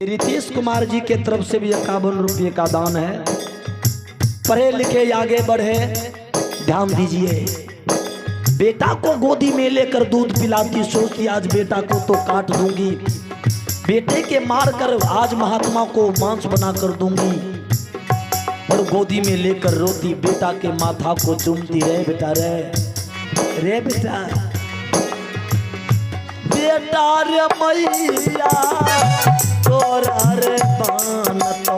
रितेश कुमार जी के तरफ से भी 51 रुपये का दान है। पढ़े लिखे आगे बढ़े, ध्यान दीजिए। बेटा को गोदी में लेकर दूध पिलाती, सोचती आज बेटा को तो काट दूंगी, बेटे के मार कर आज महात्मा को मांस बना कर दूंगी। और गोदी में लेकर रोती, बेटा के माथा को चूमती, रे बेटा रे बेटा बेटा रे मैया तोरा रे पानतो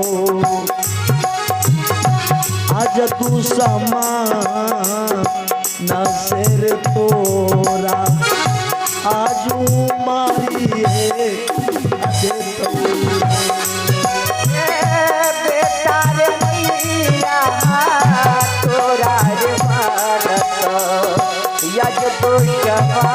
आज तू समा न सिर तोरा आजू मारिए बेटा रे मैया तोरा रे पानतो आज तू समा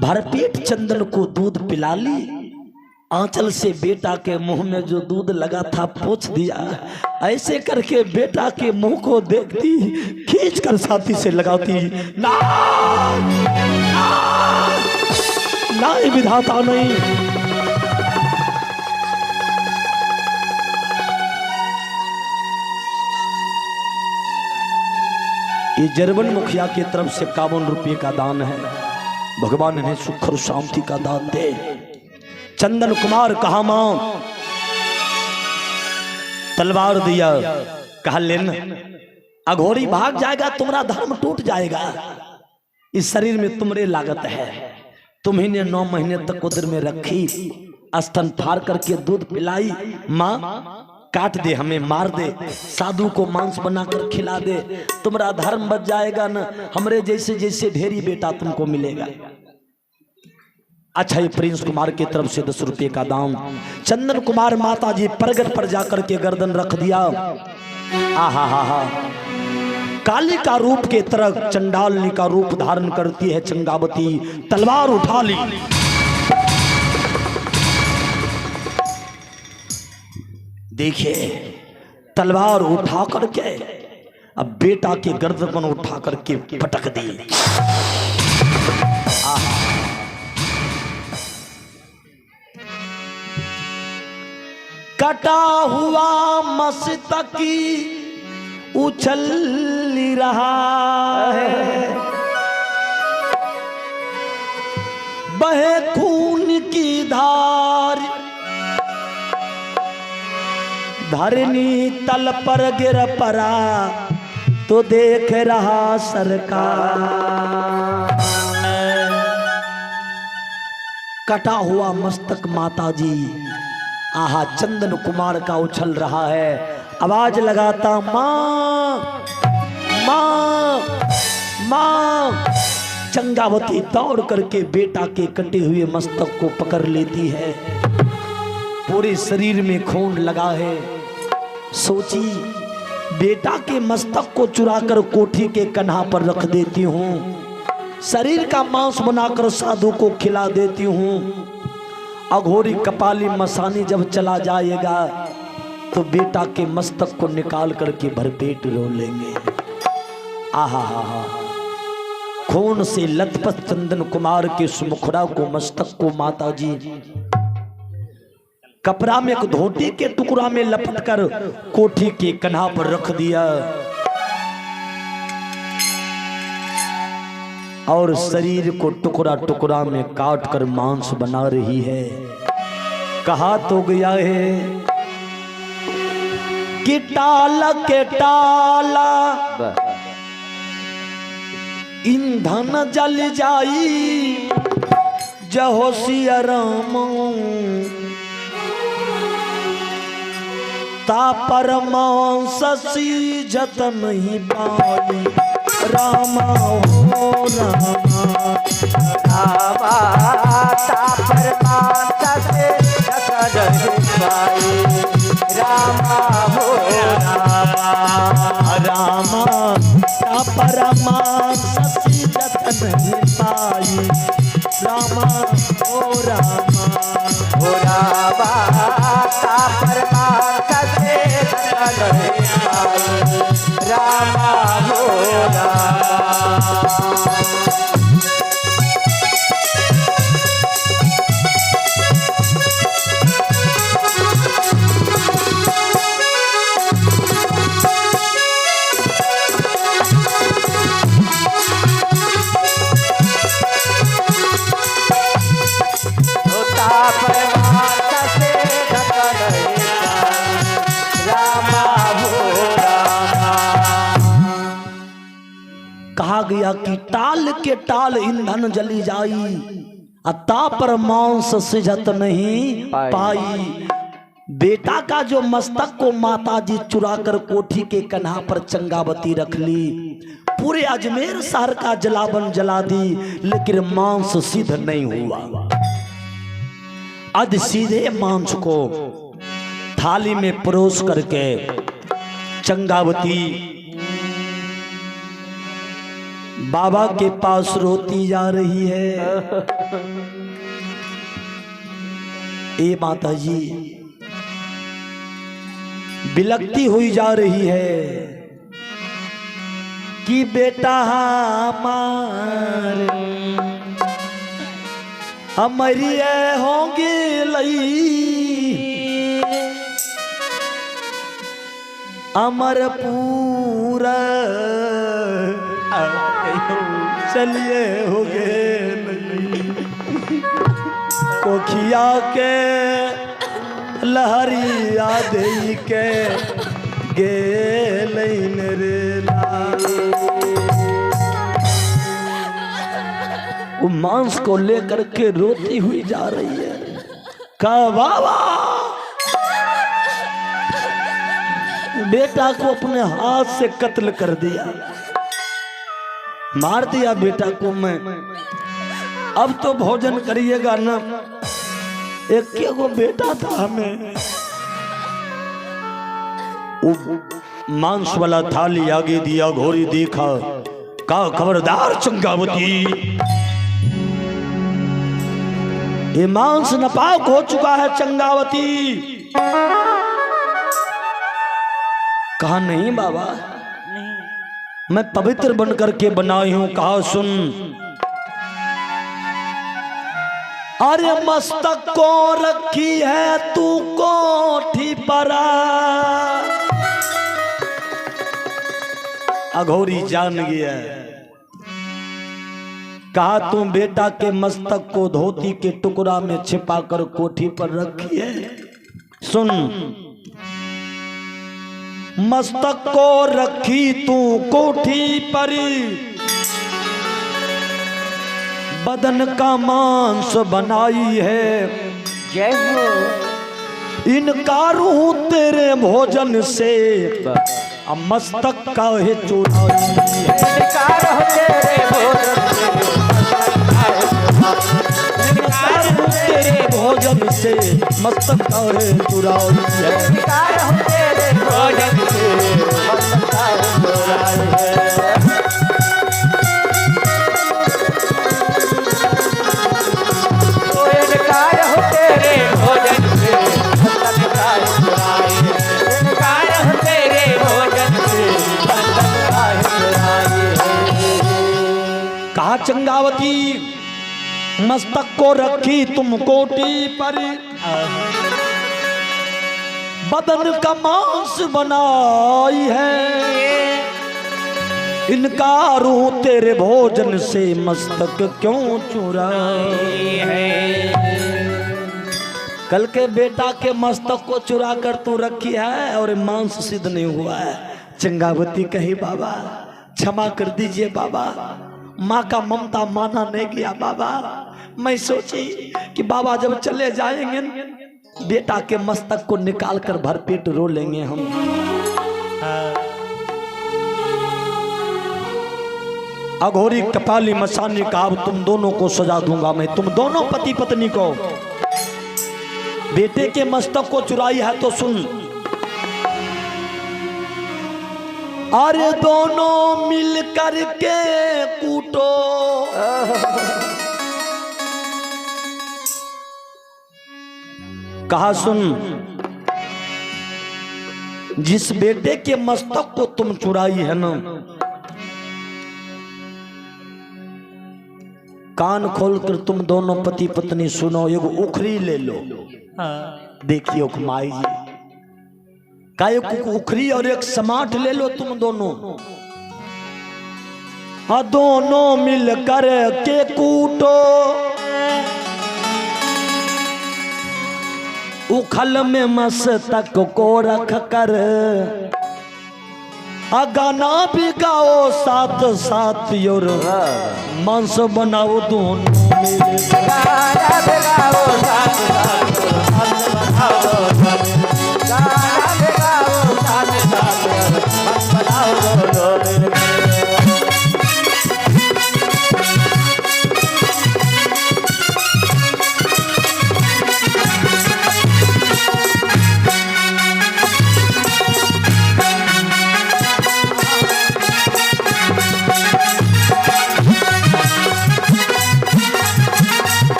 भरपेट चंदन को दूध पिला ली, आंचल से बेटा के मुंह में जो दूध लगा था पोंछ दिया। ऐसे करके बेटा के मुंह को देखती, खींच कर छाती से लगाती, ना ना विधाता नहीं। ये जर्मन मुखिया की तरफ से 51 रुपये का दान है। भगवान ने सुख और शांति का दान दे। चंदन कुमार कहा मां, तलवार दिया, कहा लेना, अघोरी भाग जाएगा, तुम्हारा धर्म टूट जाएगा। इस शरीर में तुम्हारे लागत है। तुम्ही ने 9 महीने तक उदर में रखी, स्तन फाड़ करके दूध पिलाई। मां काट दे, हमें मार दे, साधु को मांस बनाकर खिला दे, तुम्हारा धर्म बच जाएगा न, हमरे जैसे जैसे ढेरी बेटा तुमको मिलेगा। अच्छा, ये प्रिंस कुमार की तरफ से 10 रुपये का दान। चंदन कुमार माता जी प्रगट पर जाकर के गर्दन रख दिया। आहा हा हा, काली का रूप के तरह चंडालनी का रूप धारण करती है चंगावती। तलवार उठा ली, देखिए तलवार उठा करके अब बेटा के गर्दन उठा करके पटक दी। कटा हुआ मस्तकी उछल रहा है, बहे खून की धार, धरनी तल पर गिर पड़ा तो देख रहा सरकार। कटा हुआ मस्तक माता जी, आहा चंदन कुमार का उछल रहा है। आवाज लगाता मां मां मां। चंगावती दौड़ करके बेटा के कटे हुए मस्तक को पकड़ लेती है। पूरे शरीर में खून लगा है। सोची बेटा के मस्तक को चुराकर कोठी के कन्हा पर रख देती हूँ, शरीर का मांस बनाकर साधु को खिला देती हूँ। अघोरी कपाली मसानी जब चला जाएगा तो बेटा के मस्तक को निकाल करके भरपेट रो लेंगे। आहा हा हा, खून से लथपथ चंदन कुमार के सुमुखड़ा को, मस्तक को माता जी कपड़ा में एक धोती के टुकड़ा में लपट कर कोठी के कन्हा पर रख दिया और शरीर को टुकड़ा टुकड़ा में काट कर मांस बना रही है। कहा तो गया है कि टाला के टाला ईंधन जल जाई, जहो सिया राम ता परमांस सीजत नहीं पाई। रामा हो रामा रामा ता परमांस सीजत नहीं पाई। रामा हो रामा रामा ता परमांस सीजत नहीं पाई। रामा हो रामा हो रामा ता परमांस सीजत नहीं पाई। गया कि टाल के टाल ईंधन जली जाई, अता पर मांस सिझत नहीं पाई। बेटा का जो मस्तक को माताजी चुरा कर कोठी के कन्हा पर चंगावती रख ली। पूरे अजमेर शहर का जलावन जला दी, लेकिन मांस सिद्ध नहीं हुआ। अध सीधे मांस को थाली में परोस करके चंगावती बाबा के पास रोती जा रही है। ए माता जी, बिलकती हुई जा रही है कि बेटा हमारे हमारिए होंगे लई, अमर पूरा चलिए हो गए कोखिया के लहरिया दे के गेल रे वो मांस को लेकर के रोती हुई जा रही है। का बाबा बेटा को अपने हाथ से कत्ल कर दिया, मार दिया बेटा को मैं। अब तो भोजन करिएगा ना, एक को बेटा था हमें। मांस वाला थाली आगे दिया, घोड़ी देखा, का खबरदार चंगावती, ये मांस नापाक हो चुका है चंगावती। कहा नहीं बाबा, मैं पवित्र बन करके बनाई हूं। कहा सुन, अरे मस्तक को रखी है तू कोठी पर। अघोरी जान गया। कहा तू बेटा के मस्तक को धोती के टुकड़ा में छिपाकर कोठी पर रखी है। सुन, मस्तक को रखी तू कोठी पर, बदन का मांस बनाई है। जय हो। इनकारू तेरे भोजन से, मस्तक का है चुराई है। इनकार हो तेरे भोजन से, मस्तक का है चुराई है। इनकार हो तेरे भोजन से, मस्तक का है चुराई है। इनकार हो तेरे भोजन से, मस्तक का है चुराई है। इनकार हो तेरे भोजन से, मस्तक का है चुराई है। कहा चंगावती, मस्तक को रखी तुम कोठी पर, बदन का मांस बनाई है। इनकार हूं तेरे भोजन से, मस्तक क्यों चुराई है। कल के बेटा के मस्तक को चुरा कर तू रखी है और मांस सिद्ध नहीं हुआ है। चंगावती कही बाबा क्षमा कर दीजिए बाबा, माँ का ममता माना नहीं गया बाबा। मैं सोची कि बाबा जब चले जाएंगे बेटा के मस्तक को निकाल कर भरपेट रो लेंगे हम। अघोरी कपाली मसानी का अब तुम दोनों को सजा दूंगा मैं। तुम दोनों पति पत्नी को, बेटे के मस्तक को चुराई है तो सुन, अरे दोनों मिल करके कूटो, कहा सुन, जिस बेटे के मस्तक को तुम चुराई है ना, कान खोलकर तुम दोनों पति पत्नी सुनो। एगो उखरी ले लो। देखिए माई जी का एक उखरी और एक समाट ले लो तुम दोनों। हाँ, दोनों मिलकर के कूटो, उखल में मस्तक को रख कर, गाना भी गाओ साथ साथ और मांस बनाओ दोनों मेरे। गाना बजाओ साथ साथ हंस बनाओ दोनों। गाना बजाओ साथ साथ हंस बनाओ दोनों।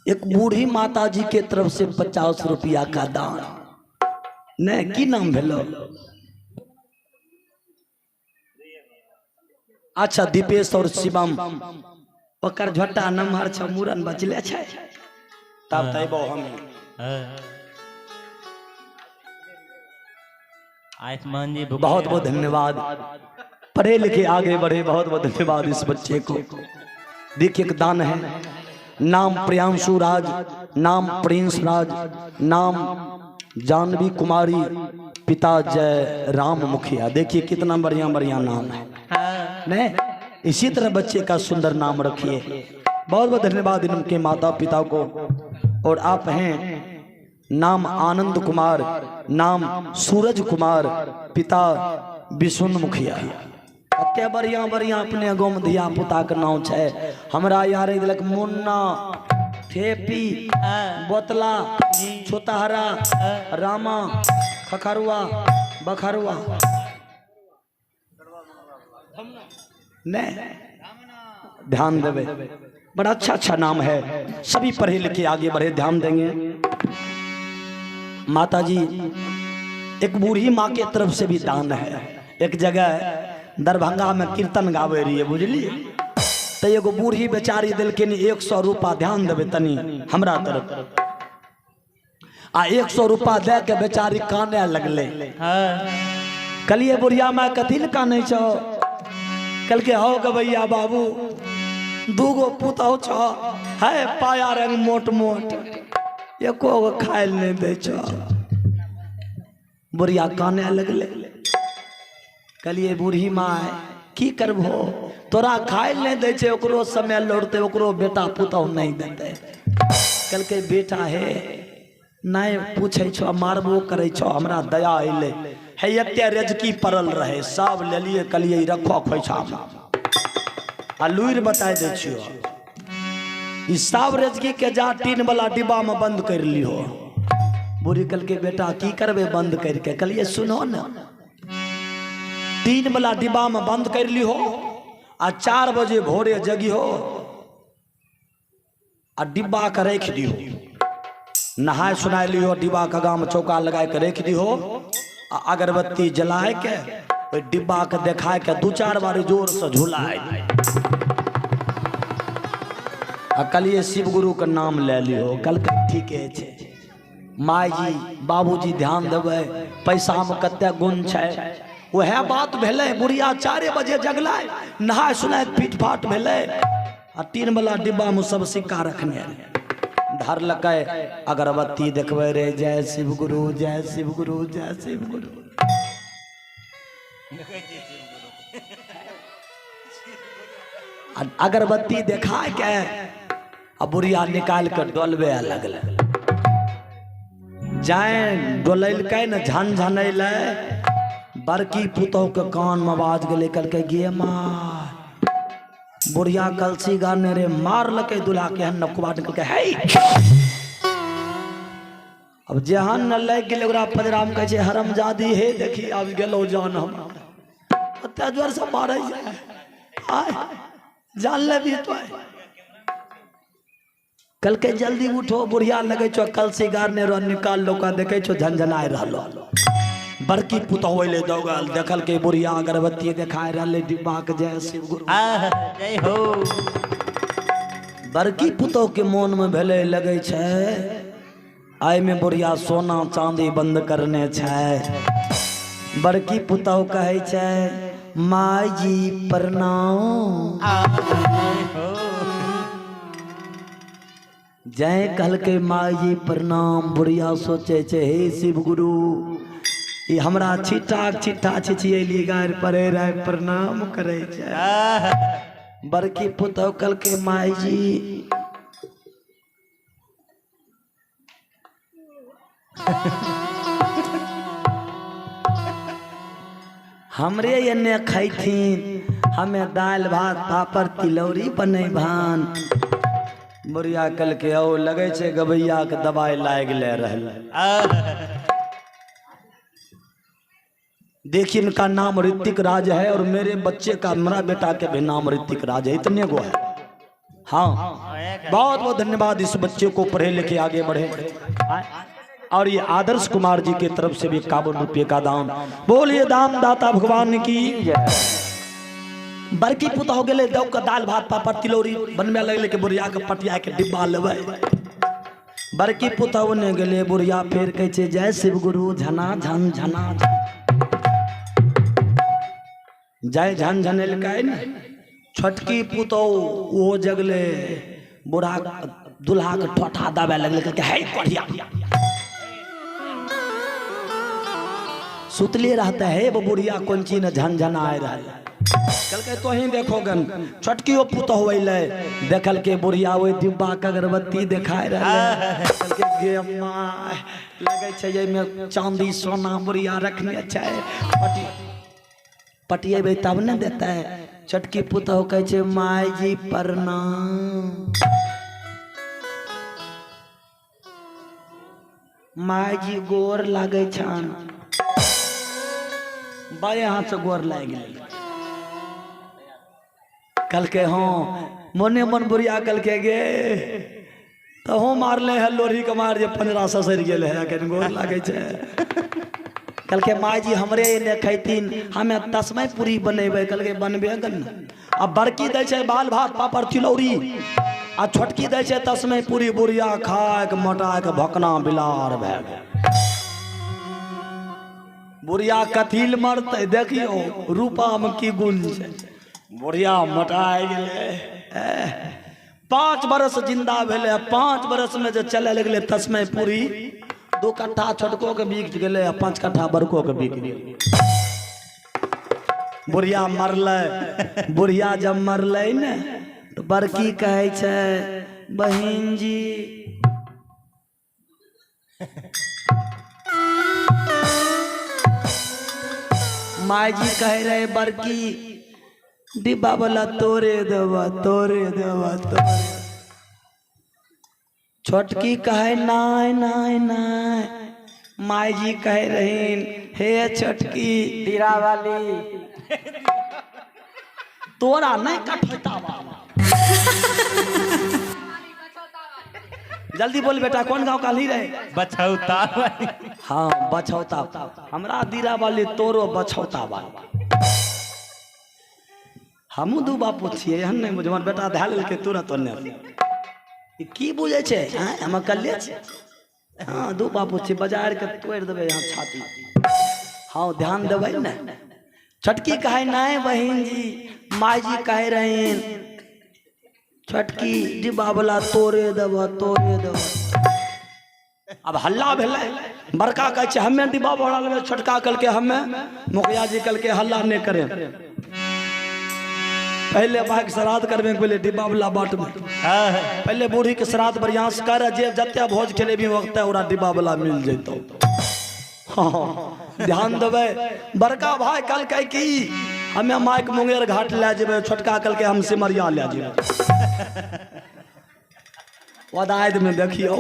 एक बूढ़ी माता जी के तरफ से 50 रुपया का दान। ने की नाम भेलो? अच्छा दीपेश और शिवम पकर झट्टा नमहर छ मूरन बचले छै तब तैबो हम आयुष्मान जी बहुत बहुत धन्यवाद। पढ़े लिखे आगे बढ़े, बहुत बहुत धन्यवाद इस बच्चे को। देखिए एक दान है, नाम प्रियांशु राज, नाम प्रिंस राज, नाम जानवी कुमारी, पिता जय राम मुखिया। देखिए कितना बढ़िया बढ़िया नाम है। नहीं इसी तरह बच्चे का सुंदर नाम रखिए। बहुत बहुत धन्यवाद इनके माता पिता को। और आप हैं नाम आनंद कुमार, नाम सूरज कुमार, पिता विष्णु मुखिया। कते बढ़िया बढ़िया अपने गाँव में धिया पुता के नाम है। हमरा यार दिलक मुन्ना, ठेपी, बोतला, छोताहरा, रामा, खखरुआ, बखरुआ। नहीं ध्यान देवे, बड़ा अच्छा अच्छा नाम है। सभी पढ़े लिखे आगे बढ़े, ध्यान देंगे। माता जी एक बूढ़ी माँ के तरफ से भी दान है। एक जगह दरभंगा में कीर्तन गावे रही है, बुझलिए, तो एगो बूढ़ी बेचारी दिलखिन 100 रुपया। ध्यान देवे तनी हमरा तरफ। आ 100 रुपया दे के बेचारी काने लगले। कहलिए बुढ़िया माँ कथी ल काने छो? कल के हो गवैया बाबू दूगो पुतौ छो है, पाया रंग मोट मोट, एको गो खाए नहीं दे छो। बुढ़िया काने लगले। कहलिए बूढ़ी माँ की करबो, तोरा खाए नहीं दे छे, ओकरो समय लौटते, ओकरो बेटा पुतौ नहीं देते। कल के बेटा है नहीं पूछे छो, मारबो करे छो, हमरा दया अइले है। एते रेजकी पड़ल रहे, सब ले लिए। कहलिए रखो खोइछा आ लुइर बताए दे छियो। ई सब रेजकी के जा टीन वाला डिब्बा में बंद कर लियो। बूढ़ी कल के बेटा की करबे बंद करके? कहलिए सुनो न, टीन वाला डिब्बा में बंद कर लियो आ 4 बजे भोरे जगी हो आ डिब्बा के रख दियो। नहाय सुनाय लियो, डिब्बा का गाम चौका लगा के रख दियो। अगरबत्ती जलाए के ओइ डिब्बा के देखाए के 2-4 बार जोर से झुलाए। कहलिए शिव गुरु के नाम ले लियो। कल ठीक है माय जी बाबूजी ध्यान देवे, पैसा में कते गुण छै। वह बात भेले, बुढ़िया 4 बजे जगला, नहाय सुनाय पीट फाट भेले आ 3 वाला डिब्बा में सब सिक्का रखने धर लके। अगरबत्ती देखबे रे, जय शिव गुरु, जय शिव गुरु, जय शिव गुरु। अगरबत्ती देखा के अब बुढ़िया निकाल कर डोलबे लगल। जाए डोलैलकै न, झन झनैले। बड़की पुतोह के कान में आवाज गेले, कहलकै गे माँ। बुढ़िया कलसी गाने रे, मार लके दुल्हा के हन नकुआ निकल के है। अब जेहन न लग गेले ओकरा पजरा में, कहे छै हरमजादी हे देखी आब गेलो जान हम। ओते जोर से मारै छै, आय जान लेबी तो। कल के जल्दी उठो, बुढ़िया लगे छो कलसी गारने रो, निकाल लो का देखे छो झनझनाए रहलो। बड़की पुतोह ले दौगल, देखल के बुढ़िया अगरबत्ती देखाए रहले डिब्बा के, जय शिव गुरु जय हो। बड़की पुतोह के मन में भेले लगे छै आय में बुढ़िया सोना चांदी बंद करने छै। बड़की पुतोह कहे छै माई जी प्रणाम। जय कल के माई जी प्रणाम। बुढ़िया सोचे छे हे शिव गुरु ई हमरा छिटाक छिट्ठा छिछियली गार परे रह प्रणाम करे छे। बड़की पुतौ कल के माई जी हमरे एने खैथिन, हमें दाल भात पापड़ तिलौरी बने भान। बुढ़िया कल के ओ लगे छे गबैया के दवाई लाग ले रहल। देखिए इनका नाम ऋतिक राज है और मेरे बच्चे का, मेरा बेटा के भी नाम ऋतिक राज है। इतने को है। हाँ बहुत बहुत धन्यवाद इस बच्चे को पढ़े लिखे आगे बढ़े। और ये आदर्श कुमार जी की तरफ से भी 51 रुपये का दान। बोलिए दाम दाता भगवान की। बड़की पुता हो गए दौ का दाल भात पापड़ तिलौरी बनवे लगे के बुढ़िया के पटिया के डिब्बा लेवे। बड़की पुता ने गए बुढ़िया फेर कहे छे जय शिव गुरु झना झन झना जय झन झनेल का न। छोटकी पुतो वो जगले बूढ़ा दुल्हा के ठोठा दबे लगले के हे बढ़िया सुतले रहता है वो बुढ़िया कौन चीज न झनझन आए रहा। कल के तो ही देखोगन छोटकी पुतो हुए देखल के बुढ़िया वो डिब्बा के अगरबत्ती दिखाए रहा। कल के गे अम्मा लगे छे जे में चांदी सोना बुढ़िया रखने छे पटिएबे तब न देता है। छोटकी पुतो कहे छे माई जी प्रणाम। माई जी गोर लागे छन। बाएं हाथ से गोर लाग गए। कल के हाँ मोने मन बुढ़िया कल के गे तो हो मारले है लोरी के मार जे 15 ससर गेल है के गोर लागे छे। कल के माई जी हमरे ने खैतीन हमें तस्मै पूरी बनेबे। कल के बनबे गन। अब बड़की दै छे बाल भात पापड़ तिलौरी आ छोटकी दै छे तस्मै पूरी। बुढ़िया खाए के मोटा के भकना बिलार भे गए। बुढ़िया कथील मरते देखियो रूपा में की गुण छे। बुढ़िया मोटाई गेले 5 बरस जिंदा भेले। 5 बरस में जो चले लगले तस्मै पूरी 2 कट्ठा छोटको के बिक गेले 5 कट्ठा बड़को के बिक गेले। बुढ़िया मरले। बुढ़िया जब मरले न तो बड़की कहे छे बहिन जी माई जी कहे रहे बड़की डिब्बा वाला तोरे देवा तोरे देवा तोरे। छोटकी कहे नाय नाय नाय। माई जी कहे रहीन हे छोटकी डीरा वाली तोरा नहीं कटता जल्दी बोल बेटा कौन गांव का ली रहे? बछौता। हाँ बछौता। हमरा दीरा वाली तोरो बछौता वाली। हमू दू बापू छिए एहन नहीं बुझ। बेटा धै लेलकै तुरंत ओन्ने की बुझे छे हम कल्ले छे। हाँ दू बापू छे बाजार के तोड़ देबे यहाँ छाती। हाँ ध्यान देबै न। छोटकी कहे नहीं बहन जी माई जी कहे रहे छोटकी डिब्बा वाला तोड़े देव तोड़े देव। अब हल्ला भेलै। बड़का कहे छे हमें डिब्बा वाला लेबे। छोटका कल के हमें मुखिया जी कल के हल्ला नहीं करे। पहले भाग श्राद्ध करबे पहले डिब्बा वाला बाट में। पहले बूढ़ी के श्राद्ध बढ़िया से कर जे जते भोज खेले भी वक्त ओरा डिब्बा वाला मिल जैतो। हाँ ध्यान देवे। बड़का भाई कल कहे की हमें माइक मुंगेर घाट ले जेबे। छोटका कल के हम सिमरिया ले जेबे। वदायद में देखियो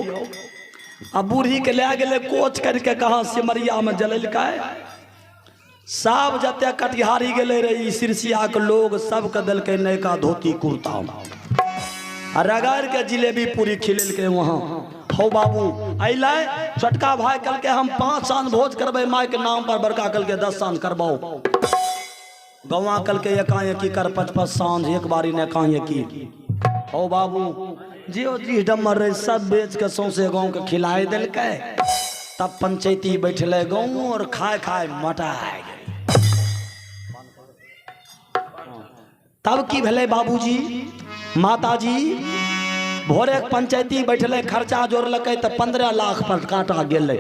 अब बूढ़ी के ले गेले कोच करके कहा सिमरिया में जलैलकै। सब जते कटिहारी गेले रही सिरसिया के लोग सब के दलके नयका धोती कुर्ता रगड़ के जिलेबी पूरी खिलेलकै वहाँ। हो बाबू अल छोटका भाई कल के हम 5 साँझ भोज करबे माई के नाम पर। बड़का कल के 10 साँझ करबाओ। गौवा कल के एकाएकी कर 5-5 साँझ एक बारी ने एकाएकी। हो बाबू जियो जी डमर रहे सब बेच के सौंसे गाँव के खिलाए दिलकै। तब पंचायती बैठले गाँव और खाए खाए मोटा तब की भले बाबूजी माताजी भोरे पंचायती बैठले खर्चा जोड़लकै तो 15 लाख पर काटा गेलै।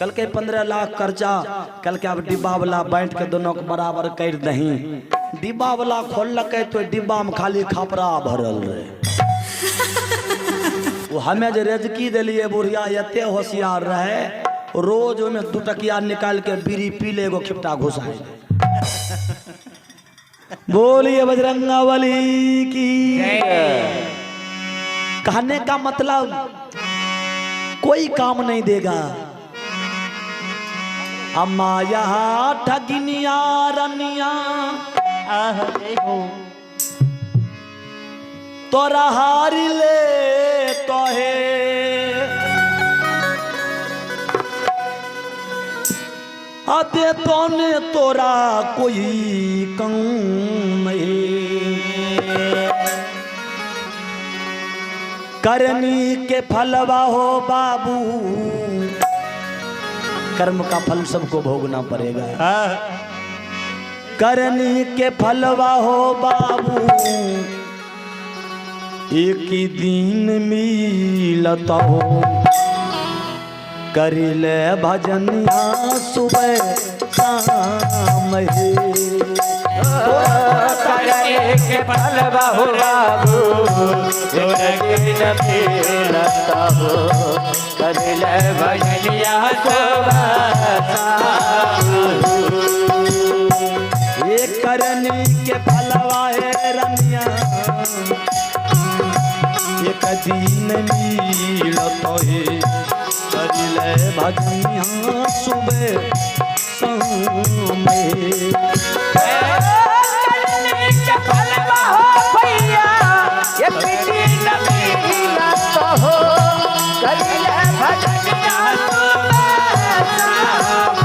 कल के 15 लाख खर्चा, कल के अब डिब्बा वाला बांट के दोनों के बराबर कर दही। डिब्बा वाला खोललकै तो डिब्बा में खाली खपरा भरल रहे। वो हमें जो रेजकी दिलिए बुढ़िया एते होशियार रहे, रोज में 2 टकिया निकाल के बीड़ी पी ले, एगो खिपटा घुसाए। बोलिए बजरंगबली की। कहने का मतलब कोई काम नहीं देगा। अम्मा यहाँ ठगिनिया रनिया जय हो। तोरा हारी ले तो है आते तोने तोरा कोई कम नहीं। करनी के फलवा हो बाबू, कर्म का फल सबको भोगना पड़ेगा। करनी के फलवा हो बाबू, एक ही दिन मिलता हो। करिले भजनिया सुबह शाम हे। करने के फल बहु बाबू, एक दिन मिलता हो। करिले भजनिया सुबह शाम। ये करनी के फलवा है रनिया, एक दिन मिलता है। करिले भजनिया सुबह शाम हे। करने के फल बहु भैया, एक दिन मिलता हो। करिले भजनिया सुबह शाम।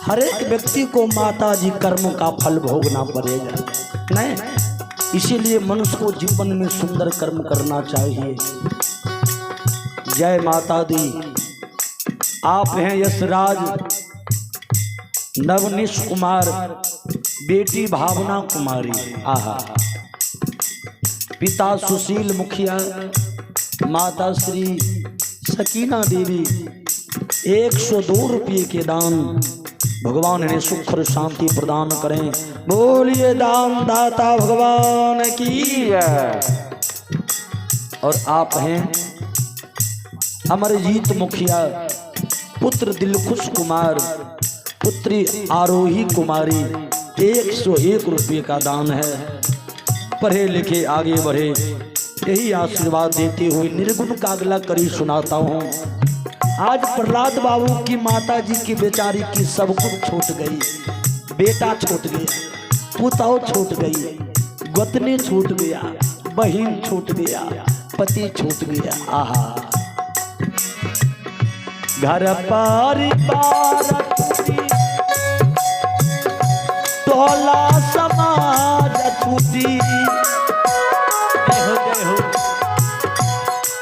हर एक व्यक्ति को माता जी कर्म का फल भोगना पड़ेगा, नहीं? इसीलिए मनुष्य को जीवन में सुंदर कर्म करना चाहिए। जय माता दी। आप हैं यशराज नवनीश कुमार, बेटी भावना कुमारी। आहा। पिता सुशील मुखिया, माता श्री सकीना देवी। 102 रुपये के दान। भगवान ने सुख और शांति प्रदान करें। बोलिए दान दाता भगवान की। और आप हैं अमरजीत मुखिया, पुत्र दिलखुश कुमार, पुत्री आरोही कुमारी। 101 रुपये का दान है। पढ़े लिखे आगे बढ़े, यही आशीर्वाद देते हुए निर्गुण का अगला करी सुनाता हूँ। आज प्रहलाद बाबू की माता जी की बेचारी की सब कुछ छूट गई। बेटा छूट गया, पुताओ छूट गई, गोतनी छूट गया, बहन छूट गया, पति छूट गया। आहा। घर परिवार टोला समाज छूटी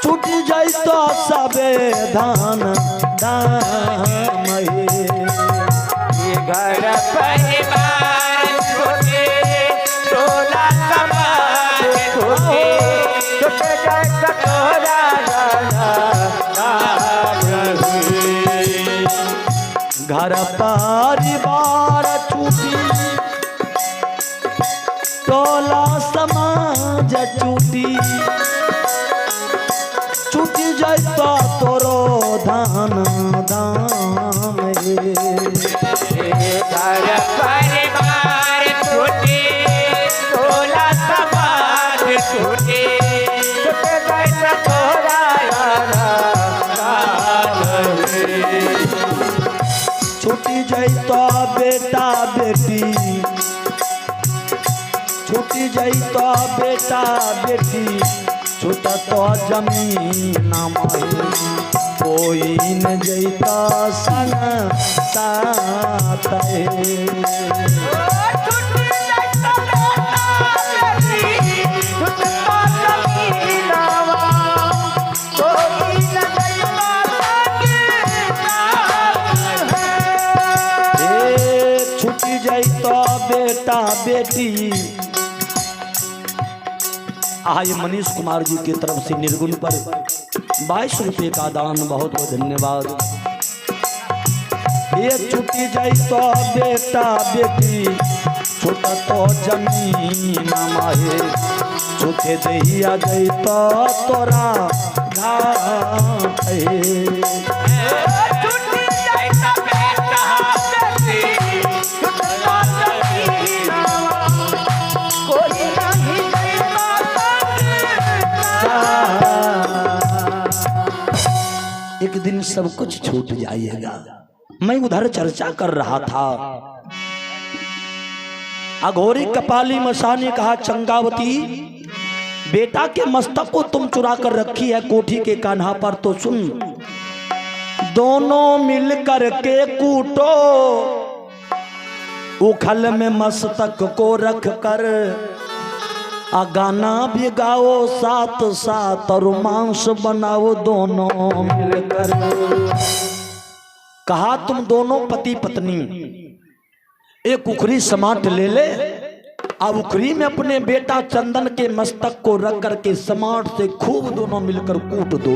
छूट जाई तो सबे धान दाम हे। ये घर परिवार छूटे टोला समाज छूटे छूट जाए कटोरा घर परिवार छूटी टोला समाज छूटी छूटी जाए तो तोरो धान दाम हे। घर परिवार छूटे टोला समाज छूटे छूट जाए कटोरा छूटी जाई तो बेटा बेटी छूटी जाई तो बेटा बेटी छूटा तो जमीन माई कोई न जैता सन साथ छूटी जाई तो बेटा बेटी। आइए मनीष कुमार जी की तरफ से निर्गुण पर 22 रुपये का दान, बहुत बहुत धन्यवाद। ये छूटी जाई तो बेटा बेटी छूटा तो जमीन माहे छूटे दहिया जाई तो तोरा घाट एक दिन सब कुछ छूट जाइएगा। मैं उधर चर्चा कर रहा था, अघोरी कपाली मसा ने कहा चंगावती बेटा के मस्तक को तुम चुरा कर रखी है कोठी के कान्हा पर, तो सुन दोनों मिलकर के कूटो उखल में मस्तक को रख कर गाना भी गाओ साथ साथ और मांस बनाओ दोनों मिलकर। कहा तुम दोनों पति पत्नी एक उखरी समाट ले ले, अब उखरी में अपने बेटा चंदन के मस्तक को रख कर के समाट से खूब दोनों मिलकर कूट दो।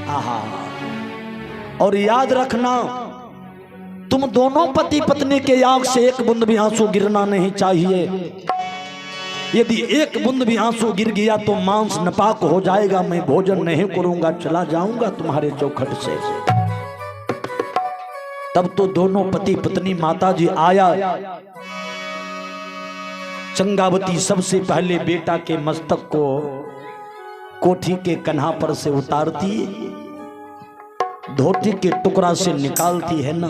आहा, और याद रखना तुम दोनों पति पत्नी के आंख से एक बूंद भी आंसू गिरना नहीं चाहिए। यदि एक बूंद भी आंसू गिर गया तो मांस नापाक हो जाएगा, मैं भोजन नहीं करूंगा, चला जाऊंगा तुम्हारे चौखट से। तब तो दोनों पति पत्नी माता जी आया। चंगावती सबसे पहले बेटा के मस्तक को कोठी के कन्हा पर से उतारती, धोती के टुकड़ा से निकालती है ना,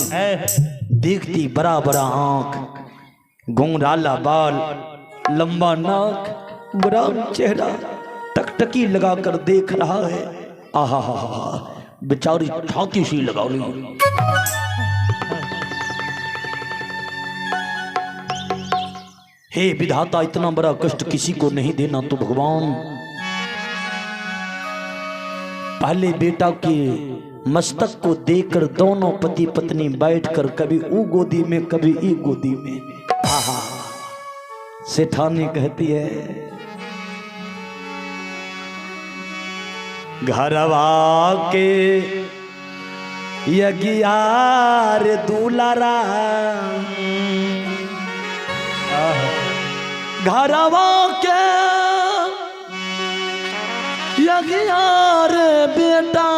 देखती बड़ा बड़ा आंख, घुंघराला बाल, लंबा नाक, ब्राउन चेहरा, टकटकी लगाकर देख रहा है। आहा हा हा, बेचारी छाती सी लगा ली। हे विधाता, इतना बड़ा कष्ट किसी को नहीं देना तो भगवान पहले बेटा के मस्तक को देकर दोनों पति पत्नी बैठकर कभी ऊ गोदी में कभी ई गोदी में। आहा, सेठानी कहती है घरवा के यज्ञार दुलारा, घरवा के यज्ञार बेटा,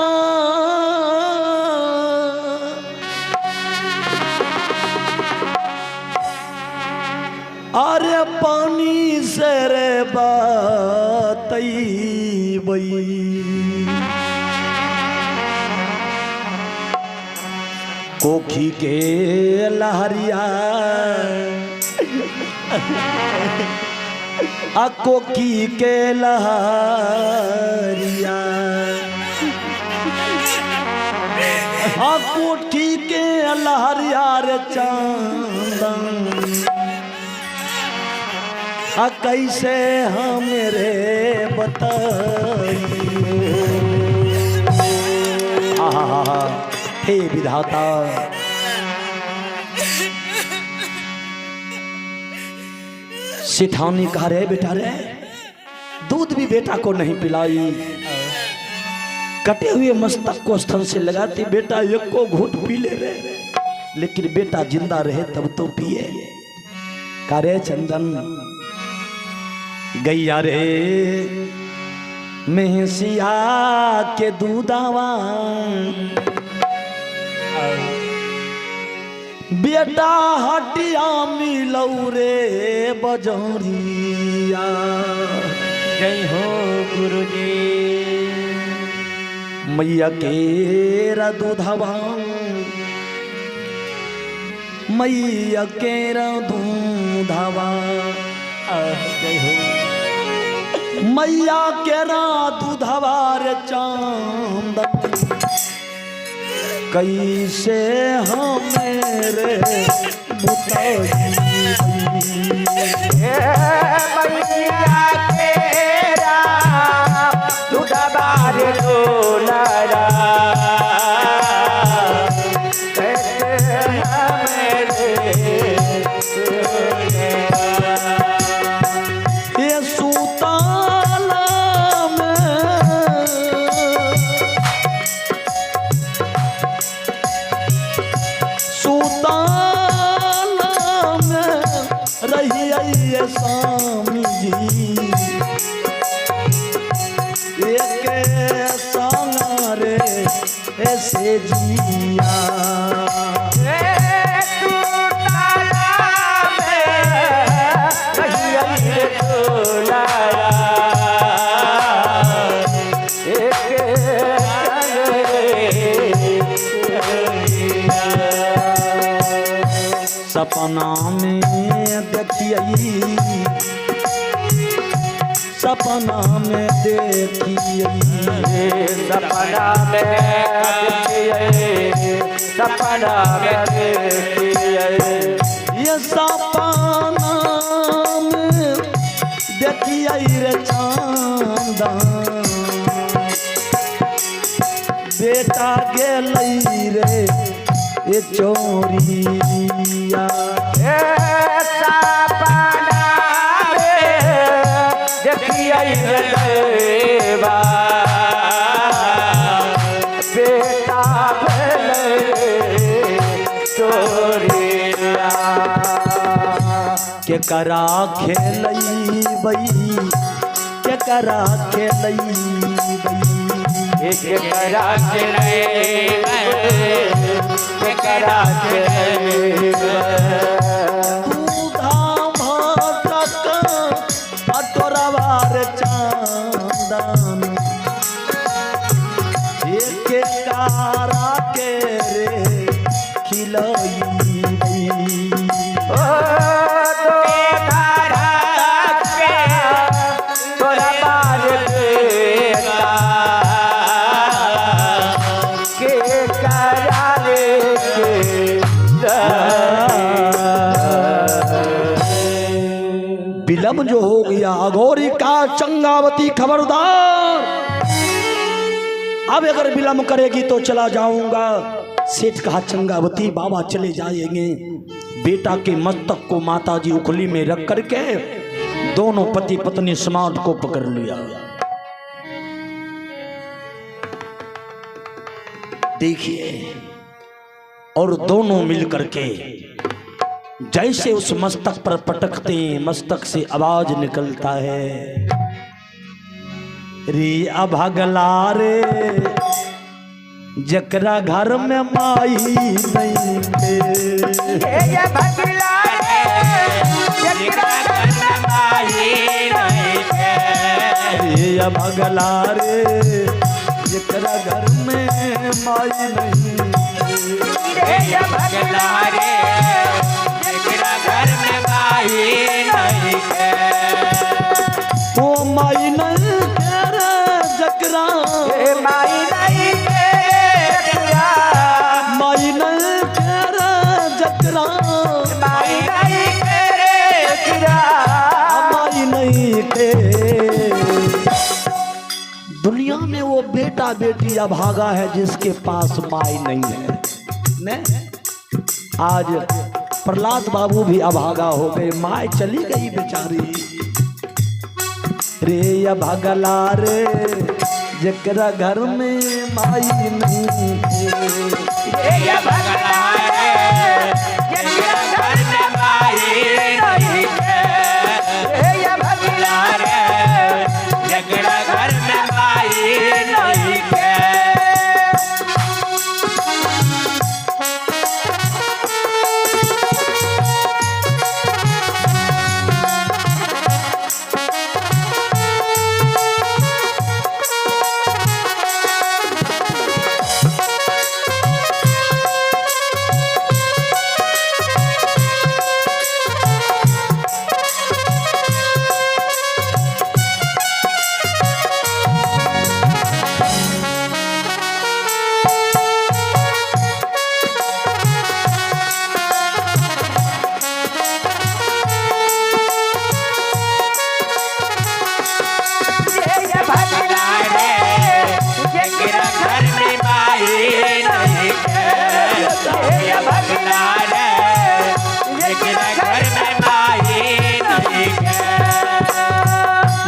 अरे पानी से रे बातई बई, कोखी के लहरिया कोखी के लहरिया कोठी के लहरियार चांदन कैसे हम मेरे बताइए। हे विधाता, सिठानी कहा रे बेटा रे, दूध भी बेटा को नहीं पिलाई, कटे हुए मस्तक को स्तन से लगाती, बेटा एक को घूंट पी ले रे, लेकिन बेटा जिंदा रहे तब तो पिए। करे चंदन गैया रे मेहसिया के दूधावा, बेटा हटिया मिलौ रे बजरिया। जय हो गुरुजी। मैया केरा दूधवा, मैया केरा दूधवा, जय हो मैया केरा दूधवा रे चांदन कैसे हमेरे बुताई। मैया तेरा दूधवा रे दुलारा, स्वामी जी एक संगारे ऐसे जिया। सपना में देखिए, सपना में देखिए, सपना में देखिए, सपना में देखिए, ये सपना में देखिए रे चांदन बेटा गेलई रे ये चोरिया। सपना में देखिए देवा बेटा चोरिया। के करा खेलई बई, के करा खेलई बई, करा करा अटोरावार चांदन एक कारा के रे खिलई विलम्ब जो हो गया अघोरी का चंगावती खबरदार, अब अगर विलम्ब करेगी तो चला जाऊंगा। सेठ कहा चंगावती बाबा चले जाएंगे। बेटा के मस्तक को माताजी उखली में रख करके दोनों पति पत्नी समाट को पकड़ लिया। देखिए और दोनों मिलकर के जैसे उस मस्तक पर पटकते मस्तक से आवाज निकलता है, रे अभगला रे जकरा घर में माई नहीं थे, ये भगला रे जकरा घर में माई नहीं थे, रे अभगला रे जकरा घर में माई नहीं थे, ये भगला रे घर में माई नहीं है। ओ माई नहीं के रे जकरा माई नहीं के जकरा बेटी अभागा है जिसके पास माई नहीं है। ने आज प्रहलाद बाबू भी अभागा हो गए, माई चली गई बेचारी। रे अभागला रे जकरा घर में माई नहीं है। ये भगला रे जकरा घर में माई नहीं है। ये भगला रे जकरा घर में माई नहीं है।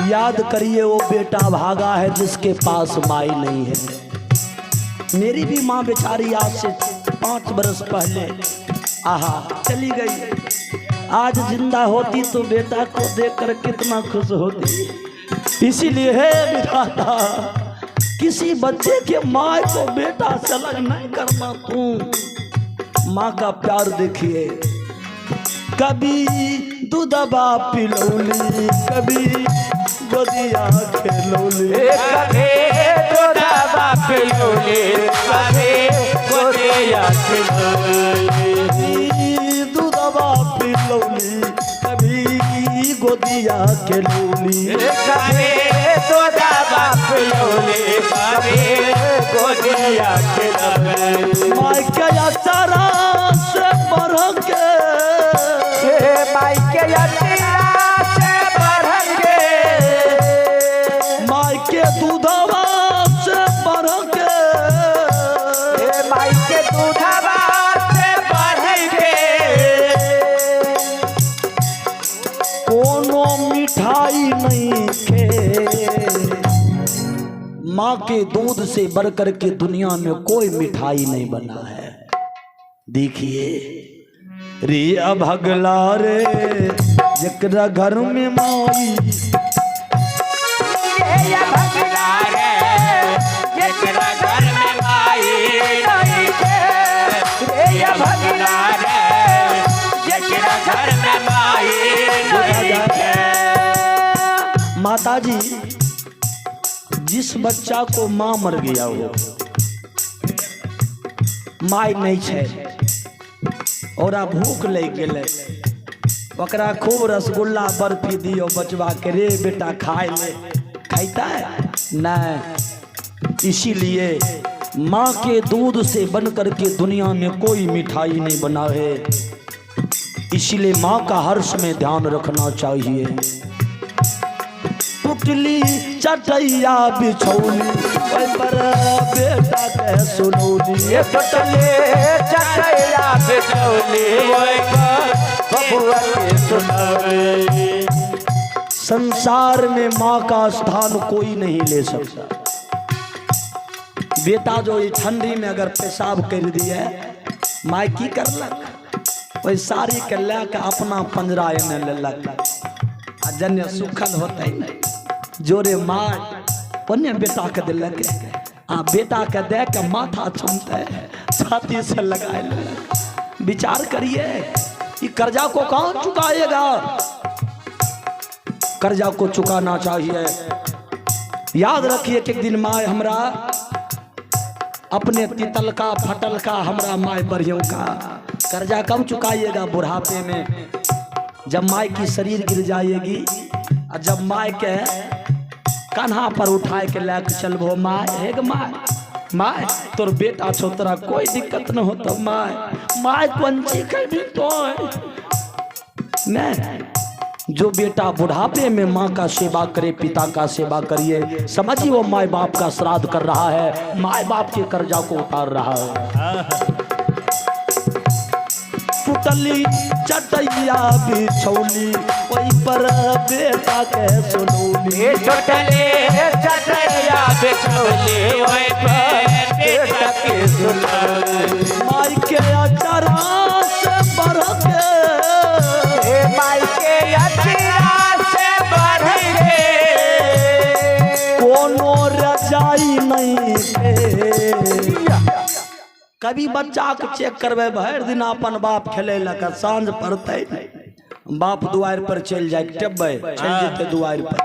याद करिए वो बेटा भागा है जिसके पास माई नहीं है। मेरी भी माँ बेचारी आज से 5 बरस पहले आहा चली गई। आज जिंदा होती तो बेटा को देखकर कितना खुश होती। इसीलिए है विधाता, किसी बच्चे के माँ को बेटा से अलग नहीं करना। तू माँ का प्यार देखिए, कभी दूधबा पिलौली, कभी गोदिया खेलौली, कभी दूधबा पिलौली, कभी गोदिया खेलौली। दूधबा पिलौली, कभी गोदिया खेलौली, कभी दूधबा पिलौली, कभी गोदिया खेलौली। माई के अचारा से बढ़ के, माई के अचारा से बढ़ के, माई के दूधबा से बढ़ के, माई के दूधबा से बढ़ के, कोनो मिठाई नहीं खे। माँ के दूध से बढ़कर के दुनिया में कोई मिठाई नहीं बना है। देखिए रे अभगला रे जकरा घर में माई, ये भगला रे जकरा घर में माई नहीं है। ये भगला रे जकरा घर में माई नहीं है। माता जी जिस बच्चा को माँ मर गया हो, माई नहीं है और आ भूख लग गए, ओकरा खूब रसगुल्ला बर्फी दियो बचवा के, रे बेटा खाए ले, खाइता है नहीं। इसीलिए माँ के दूध से बनकर के दुनिया में कोई मिठाई नहीं बना है। इसीलिए माँ का हर समय ध्यान रखना चाहिए। पुटली चटैया बिछौली ओय पर बेटा के सुनौली, ये पटले चटैया बिछौली ओय पर बबुआ के सुनौली। संसार में माँ का स्थान कोई नहीं ले सकता। बेटा जो ये ठंडी में अगर पेशाब कर दिए, माँ की करलक वही साड़ी के लेके अपना पंजरा एने लेलक, जन्य सुखल होते नहीं जोरे माँ ओने बेटा के दिलक, आ बेटा के दे के माथा चुमते छाती से लगाए लेलक। विचार करिए ये कर्जा को कौन चुकाएगा? कर्जा को चुकाना चाहिए। याद रखिए कि एक दिन माँ हमरा अपने तितल का फटल का हमरा माँ बढ़ियों का कर्जा कब चुकाइएगा? बुढ़ापे में जब माँ की शरीर गिर जाएगी और जब माँ के कान्हा पर उठाए के लेके चलबो, माँ हे गे माँ तोर बेटा छो, तोरा कोई दिक्कत न हो तो माँ पंची कर भी तो नहीं। जो बेटा बुढ़ापे में माँ का सेवा करे, पिता का सेवा करिए, समझिए वो माँ बाप का श्राद्ध कर रहा है, माँ बाप के कर्जा को उतार रहा है। टूटली चटैया बिछौली वही पर बेटा के सुनौली, टूटले चटैया बिछौली वही पर बेटा के सुनौली। माई के अचरा से बढ़ के, माई के अचरा से बढ़ के कोनो रजाई नहीं के। कभी बच्चा के चेक करबे, भर दिन अपन बाप खेले लगा, सांझ पड़ते बाप दुआर पर चल जाए, टेबे चल जेते दुआर पर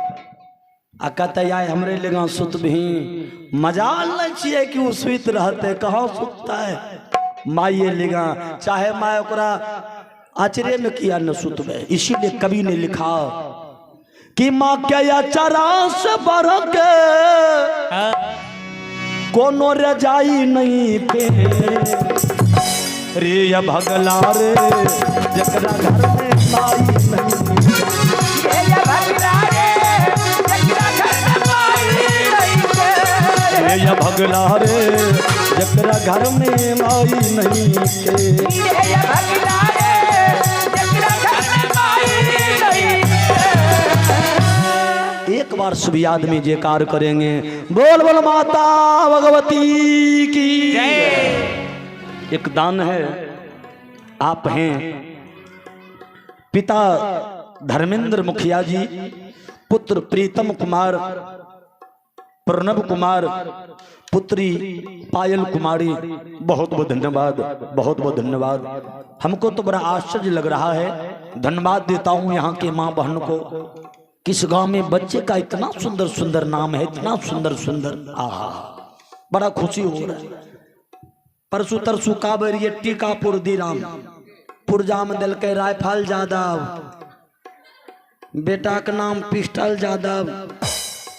आ कहते आए हमरे लगा सुत भी, मजाल नहीं चाहिए कि वो सुत रहते, कहाँ सुतता है माइए लगा, चाहे माँ ओकरा आचरे में किया न सुतबे। इसीलिए कवि ने लिखा कि माँ के अचरा से बढ़ के कोनो रजाई नहीं पे, रे या भगला रे जकरा घर में माई नहीं, रे या भगला रे जकरा घर में माई नहीं, रे या भगला रे जकरा घर में माई नहीं के, रे या भगला रे जकरा घर में माई नहीं। एक बार सभी आदमी जयकार करेंगे, बोल बोल माता भगवती की जय। एक दान है, आप हैं पिता धर्मेंद्र मुखिया जी, पुत्र प्रीतम कुमार, प्रणव कुमार, पुत्री पायल कुमारी, बहुत बहुत धन्यवाद, बहुत बहुत धन्यवाद। हमको तो बड़ा आश्चर्य लग रहा है, धन्यवाद देता हूँ यहाँ के माँ बहन को। किस गांव में बच्चे का इतना सुंदर सुंदर नाम है, इतना सुंदर सुंदर, आहा बड़ा खुशी हो रहा है। परसु तरसु काबरिये टीकापुर दीराम पुरजाम दिल के रायफल यादव, बेटा का नाम पिस्टल यादव,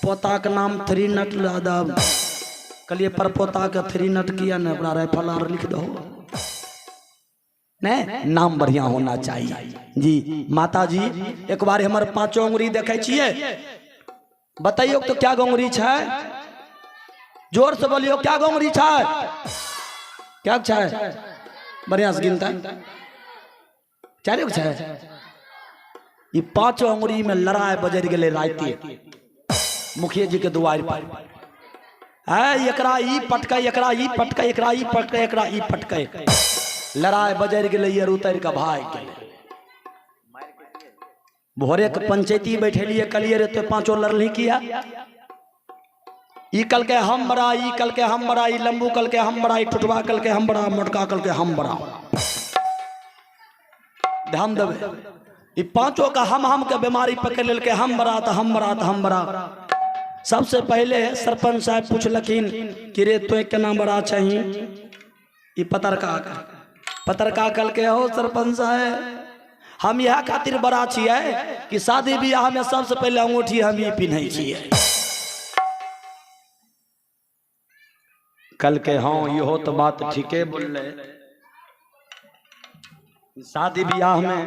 पोता का नाम 3 नट यादव। कलिए पर पोता का 3 नट किया न, अपना राइफल आर लिख दो, नहीं नाम बढ़िया होना चाहिए जी। माता जी एक बार हमारे 5 अंगुरी देखे छिए, बताइयो तो क्या गंगुरी है, जोर से बोलियो क्या गंगुरी है, क्या है, बढ़िया से गिनता चारे है। ये 5 अंगुरी में लड़ाई बजर गए राइते मुखिया जी के दुआर पर, है एकरा ई पटका, एकरा ई पटका, एकरा ई पटका, एकरा ई पटका, लड़ाई बजर गए उतर का भाई के। भोरे के पंचायती बैठेलिए, कलिए रे तो 5 लड़ली किया, ई कल के हम बड़ा, ई कल के हम बड़ा, ई लंबू कल के हम बड़ा, ई टुटवा कल के हम बड़ा, मोटका कल के हम बड़ा। ध्यान देवे, ई 5 का हम के बीमारी पकड़ लेल के, हम बड़ा तो हम बड़ा तो हम बड़ा। सबसे पहले सरपंच साहब पूछलखिन कि रे तो केना बड़ा चाहिए, ई पतरका कल के हो सरपंच साहब हम यह खातिर बड़ा छिए कि शादी ब्याह में सबसे पहले अंगूठी हम ही पिन्है छिए। कल के हाँ इहो तो बात ठीके बोल, शादी ब्याह में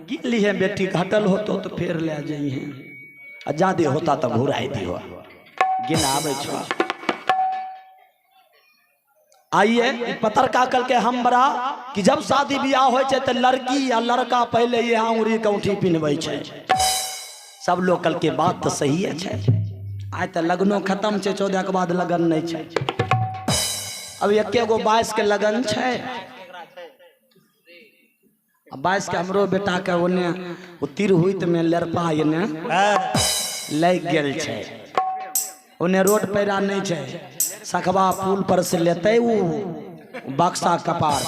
गिनली है बेटी, घटल होतो तो फिर ले जाइए, ज्यादा होता तो घुराई दियो, गिनावे छो। आइए पतरका कल के हम बड़ा कि जब शादी ब्याह हो तो लड़की या लड़का पहले ये अंगूरी के औंठी पिन्हबै छै। सब लोग कल के बात तो सही है, आज तो लगनो खत्म छै, 14 के बाद लगन नहीं छै। अब 1 22 के लगन छै, 22 के हमरो बेटा के ओने तिरहुत में लड़पा एने लग गेल छै, ओने रोड पैरा नहीं छै, सखबा पुल पर से लेते वो बक्सा कपार,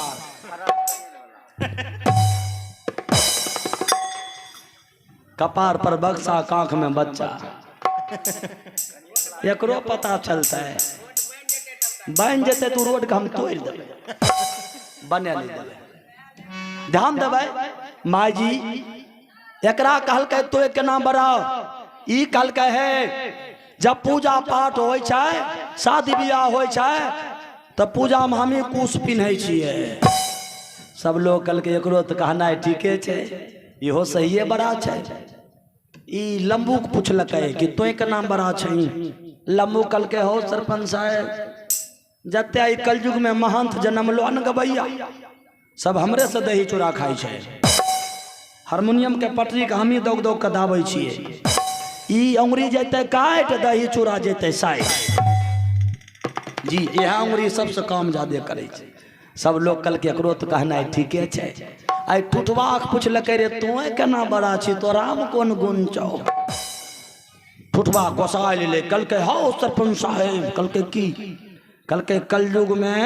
कपार पर बक्सा, कांख में बच्चा, एकरो पता चलता है बन जेते तू रोड के हम तोड़ देवे, बने नहीं देवे। ध्यान देवे माई जी, एकरा कहलकै तो केना बड़ा, ई कहलकै है जब पूजा पाठ हो शादी ब्याह हो तो पूजा में हमें कुश पिन्है छियै, सब लोग कल के एकरो तो कहना है ठीके छे, इहो सहिए बड़ा छे। ई लंबू के पूछलकै कि तोय के नाम बड़ा छै। लंबू कल के हो सरपंच साहब, जते आई कलयुग में महंत जन्मलो न गबैया, सब हमरे से दही चूड़ा खाई छे। हारमोनियम के पटरी के हमी दौग दौग के दाबै छिए। ई अंगुरी जैते काट, दही चूड़ा जैते साइड। जी यह अंगुरी सबसे काम ज्यादा करे छे। सब लोग कल के एकरो तो कहना है ठीके छे। आई टुटवा के पूछलकै रे तोय केना बड़ा छी, तोरा में कोन गुण छौ। टुटवा गोसाय ले कल के हो सरपंच साहेब, कल के की, कल के कलयुग में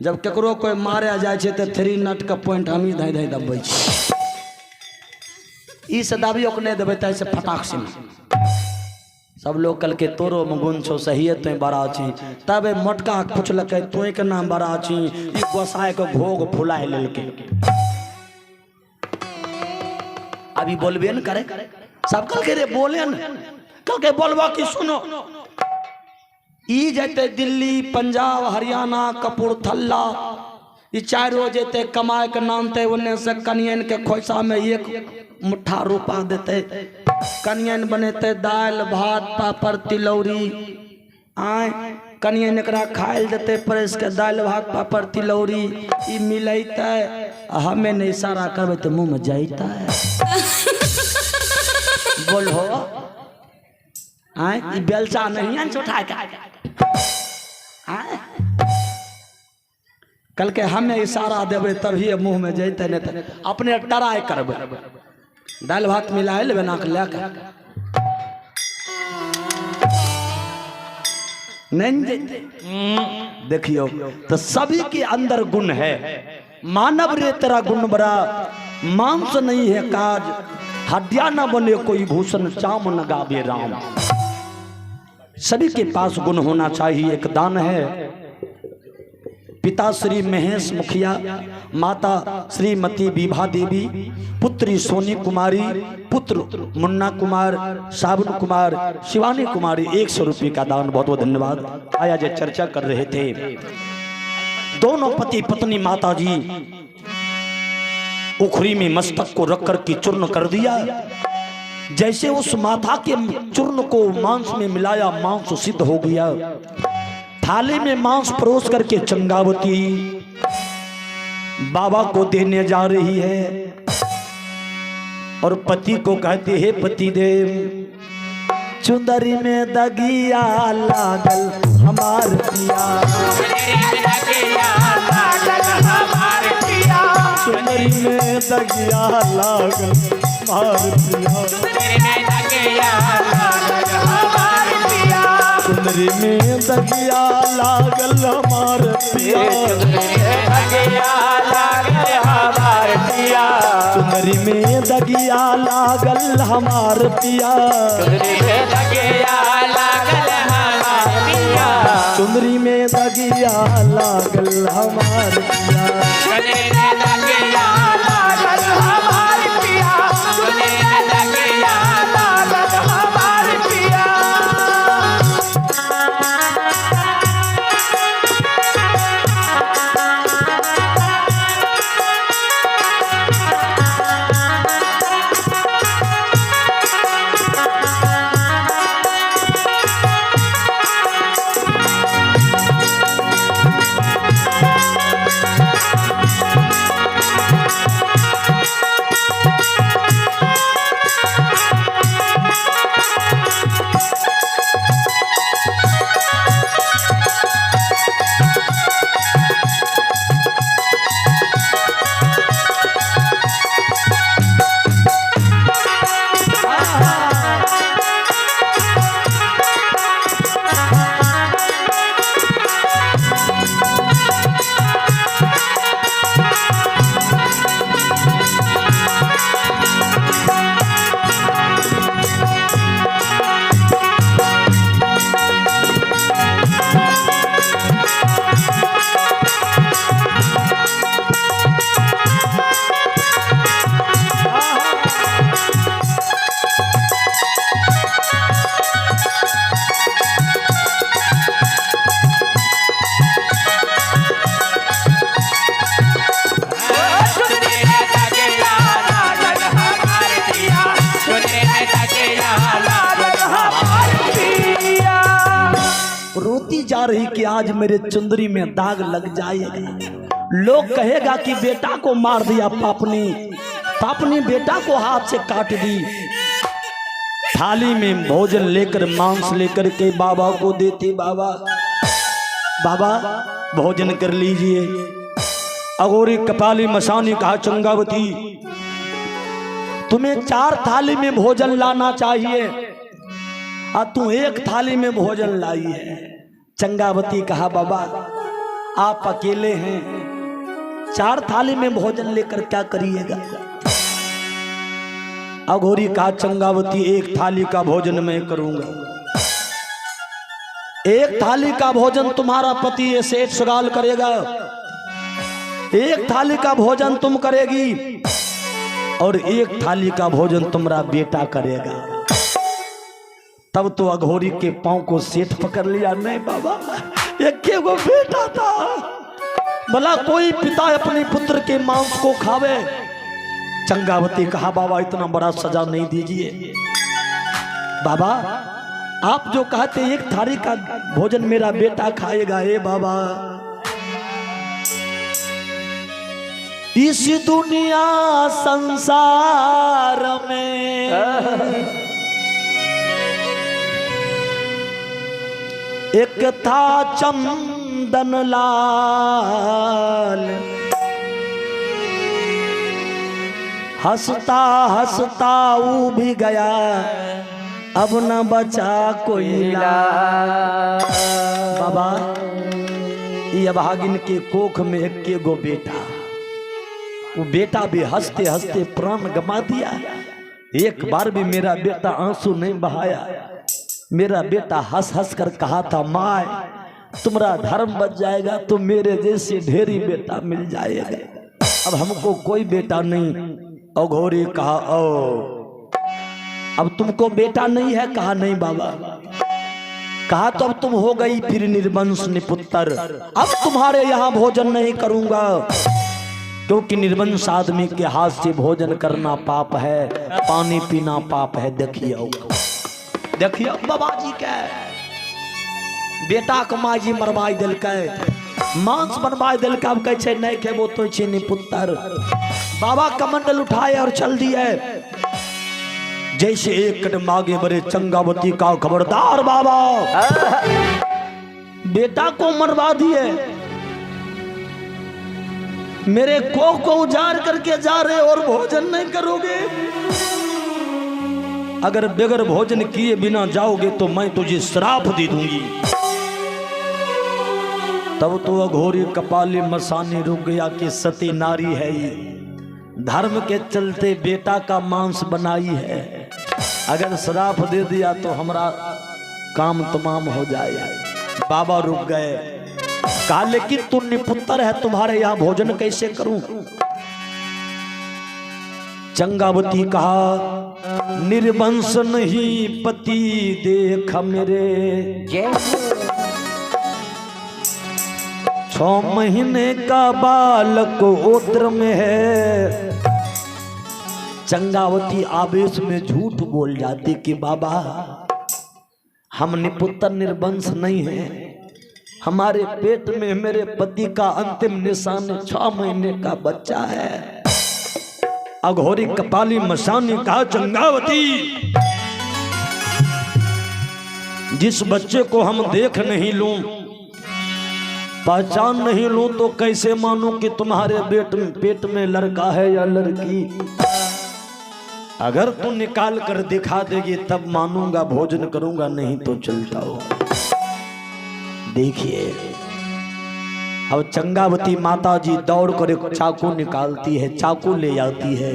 जब केकरो कोई मारे जाए छे तो 3 नट का पॉइंट हम ही धै धै दबै छी। ई से दाबियो के नहीं देबै त से फटाक से। सब लोग कल के तोरो में गुण छो, सहिए तो बड़ा छी। तब मोटका पूछलकै तोय के नाम बड़ा छी। ई गोसाय के भोग फुलाए लेलकै। अभी बोलबे न करे, सब कल के रे बोले न, कल के बोलबा कि सुनो। ई जैते दिल्ली, पंजाब, हरियाणा, कपूरथला, ई चारों जैते कमाए के नामते ओने से कनियन के खोइसा में 1 मुट्ठा रुपा देते। कनियन बनेते दाल भात पापड़ तिलौरी। आय कनियन एकरा खाइल देते परस के दाल भात पापड़ तिलौरी। ई मिलैते, हमें नहीं इशारा करबे तो मुंह में जाइता है। बोलो आय ई बेलचा नहीं है उठा के। कल के हमें इशारा देवे तभी मुंह में जैते, नहीं तो अपने टराई करबे। दाल भात मिलाए लेबे ना के लेके नहीं जैते। देखियो तो सभी के अंदर गुण है। मानव रे तेरा गुण बड़ा, मांस नहीं है काज, हड्डियां न बने कोई भूषण, चाम न गावे राम। सभी के पास गुण होना चाहिए। एक दान है, पिता श्री महेश मुखिया, माता श्रीमती विभा देवी, पुत्री सोनी कुमारी, पुत्र मुन्ना कुमार, साबुन कुमार, शिवानी कुमारी, 100 रुपये का दान। बहुत बहुत धन्यवाद। आया जो चर्चा कर रहे थे, दोनों पति पत्नी माता जी उखरी में मस्तक को रख कर के चूर्ण कर दिया। जैसे उस माथा के चूर्ण को मांस में मिलाया, मांस सिद्ध हो गया। थाली में मांस परोस करके चंगावती बाबा को देने जा रही है और पति को कहते हे पति देव, चुंदरी में दगिया लागल हमार पिया, चुंदरी में दगिया लागल हमार पिया, चुंदरी में दगिया लागल हमार पिया, चुंदरी में दगिया लागल हमार पिया, चुंदरी में दगिया लागल हमार रही कि आज मेरे चुंदरी में दाग लग जाएगा। लोग कहेगा कि बेटा को मार दिया पापनी बेटा को हाथ से काट दी। थाली में भोजन लेकर मांस लेकर के बाबा को देती। बाबा भोजन कर लीजिए। अघोरी कपाली मसानी कहा चंगावती तुम्हें 4 थाली में भोजन लाना चाहिए और तू 1 थाली में भोजन लाई है। चंगावती कहा बाबा आप अकेले हैं, 4 थाली में भोजन लेकर क्या करिएगा। अघोरी कहा चंगावती 1 थाली का भोजन मैं करूंगा। 1 थाली का भोजन तुम्हारा पति ये सेठ सुगाल करेगा, 1 थाली का भोजन तुम करेगी और 1 थाली का भोजन तुम्हारा बेटा करेगा। तब तो अघोरी के पांव को सेठ पकड़ लिया। नहीं बाबा, एक वो बेटा था, भला कोई पिता अपने पुत्र के मांस को खावे। चंगावती कहा बाबा इतना बड़ा सजा नहीं दीजिए। बाबा आप जो कहते 1 थाली का भोजन मेरा बेटा खाएगा। ए बाबा इस दुनिया संसार में एक था चंदन लाल, हंसता हंसता ऊ भी गया, अब न बचा कोई लाल। बाबा ये अभागिन के कोख में 1 गो बेटा, वो बेटा भी हंसते हंसते प्राण गमा दिया। एक बार भी मेरा बेटा आंसू नहीं बहाया। मेरा बेटा हंस हंस कर कहा था माँ तुम्हारा धर्म बच जाएगा तो मेरे जैसे ढेरी बेटा मिल जाएगा। अब हमको कोई बेटा नहीं। अघोरी कहा ओ अब तुमको बेटा नहीं है। कहा नहीं बाबा। कहा तो अब तुम हो गई फिर निर्वंश निपुत्र, अब तुम्हारे यहाँ भोजन नहीं करूंगा, क्योंकि निर्वंश आदमी के हाथ से भोजन करना पाप है, पानी पीना पाप है। देखिए बाबा जी के बेटा को माँ जी मरवाई दिल के, मांस बनवाई दिल के। अब कहे नहीं खेबो तो नहीं पुत्र। बाबा कमंडल उठाए और चल दिए। जैसे 1 कदम आगे बढ़े चंगावती का खबरदार बाबा बेटा को मरवा दिए, मेरे कोख को उजाड़ करके जा रहे और भोजन नहीं करोगे। अगर बगैर भोजन किए बिना जाओगे तो मैं तुझे श्राप दे दूंगी। तब तो अघोरी कपाली मसानी रुक गया कि सती नारी है ये, धर्म के चलते बेटा का मांस बनाई है। अगर श्राप दे दिया तो हमारा काम तमाम हो जाए। बाबा रुक गए। कहा लेकिन तू निपुत्र है, तुम्हारे यहाँ भोजन कैसे करूं। चंगावती कहा निर्वंश नहीं पति देख मेरे, 6 महीने का बालक ओत्र में है। चंगावती आवेश में झूठ बोल जाती कि बाबा हम निपुत्र निर्वंश नहीं हैं, हमारे पेट में मेरे पति का अंतिम निशान 6 महीने का बच्चा है। अघोरी कपाली मसानी कहा चंगावती जिस बच्चे को हम देख नहीं लूं, पहचान नहीं लूं तो कैसे मानूं कि तुम्हारे पेट में लड़का है या लड़की। अगर तू निकाल कर दिखा देगी तब मानूंगा, भोजन करूंगा, नहीं तो चलता हो। देखिए अब चंगावती माता जी दौड़ कर एक चाकू निकालती है, चाकू ले जाती है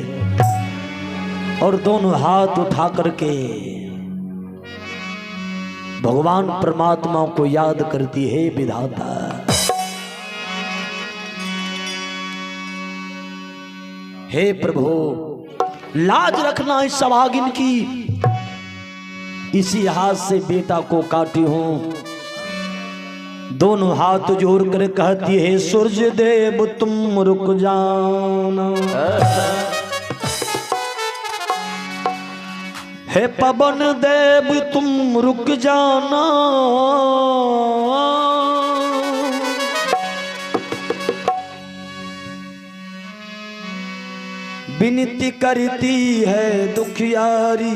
और दोनों हाथ उठा करके भगवान परमात्मा को याद करती है। विधाता हे प्रभु लाज रखना इस अभागिन की, इसी हाथ से बेटा को काटी हूं। दोनों हाथ जोड़ कर कहती है सूर्य देव तुम रुक जाना, हे पवन देव तुम रुक जाना, विनती करती है दुखियारी।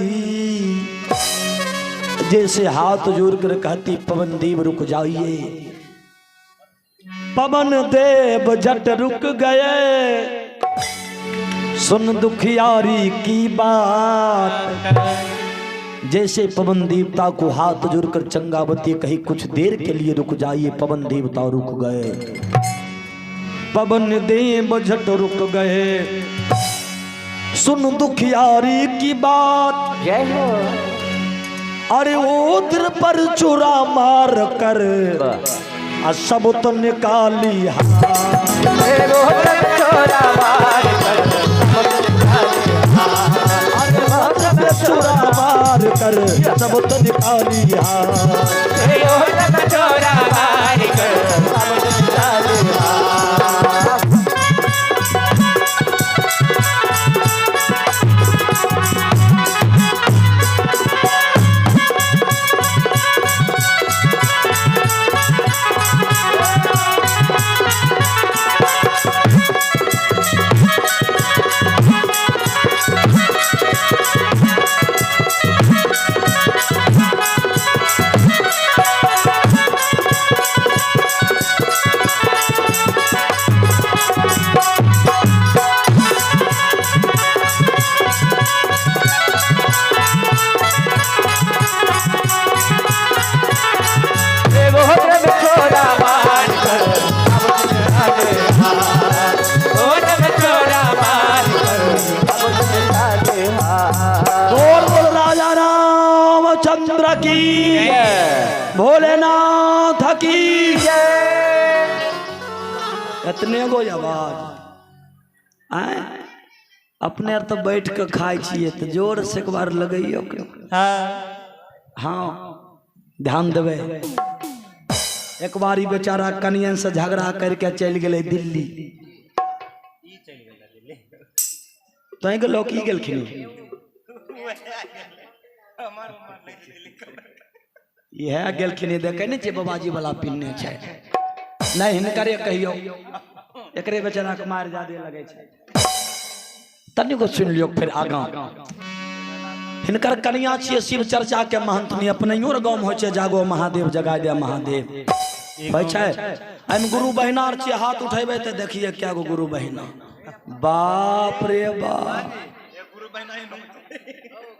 जैसे हाथ जोड़ कर कहती पवन देव रुक जाइए, पवन देव झट रुक गए। सुन दुखियारी की बात। जैसे पवन देवता को हाथ जोड़कर चंगावती कही कुछ देर के लिए रुक जाइए, पवन देवता रुक गए। पवन देव झट रुक गए। सुन दुखियारी की बात। जय हो। अरे उधर पर चुरा मार कर सब तो निकाली हाथ। चोरा मार कर चुरा मार कर सब तो निकाली हाथ। चोरा मार कर चंद्र की, भोलेनाथ की जय। इतने गो आवाज आए अपने तो बैठ के खाई छिए तो जोर से एक बार लगइयो। हाँ ध्यान देवे। एक बार बेचारा कनियन से झगड़ा करके चल गए दिल्ली। तो गेलो की गेलखिन यह गेलखिन देखे नहीं छे बाबाजी वाला पिन्ने छे नहीं हिनकरे कहियो एकरे बेचारा के मार जादे लगे छे। तनी को सुन लियो फिर आगा। हिनकर कन्या छिए शिव चर्चा के महंत में अपने और गांव हो छे जागो महादेव जगा दे महादेव होइ छे। हम गुरु बहिनार छिए हाथ उठेबे त देखिए क्या गो गुरु बहिना। बाप रे बाप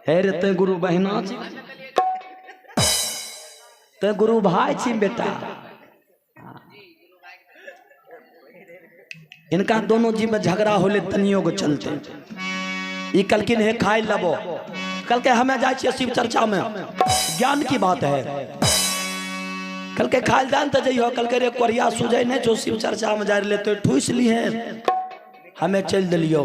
हे रे ते गुरु बहिना छी ते गुरु भाई छी बेटा। इनका दोनों जी में झगड़ा होले तनियो को चलते। ई कलकिन है खाई लबो कल के हमें जाए छिए शिव चर्चा में ज्ञान की बात है। कल के खाल जान तो जइयो कल के रे कोरिया सुजै नहीं जो शिव चर्चा में जा ले तो ठूस ली है हमें चल दिलियो।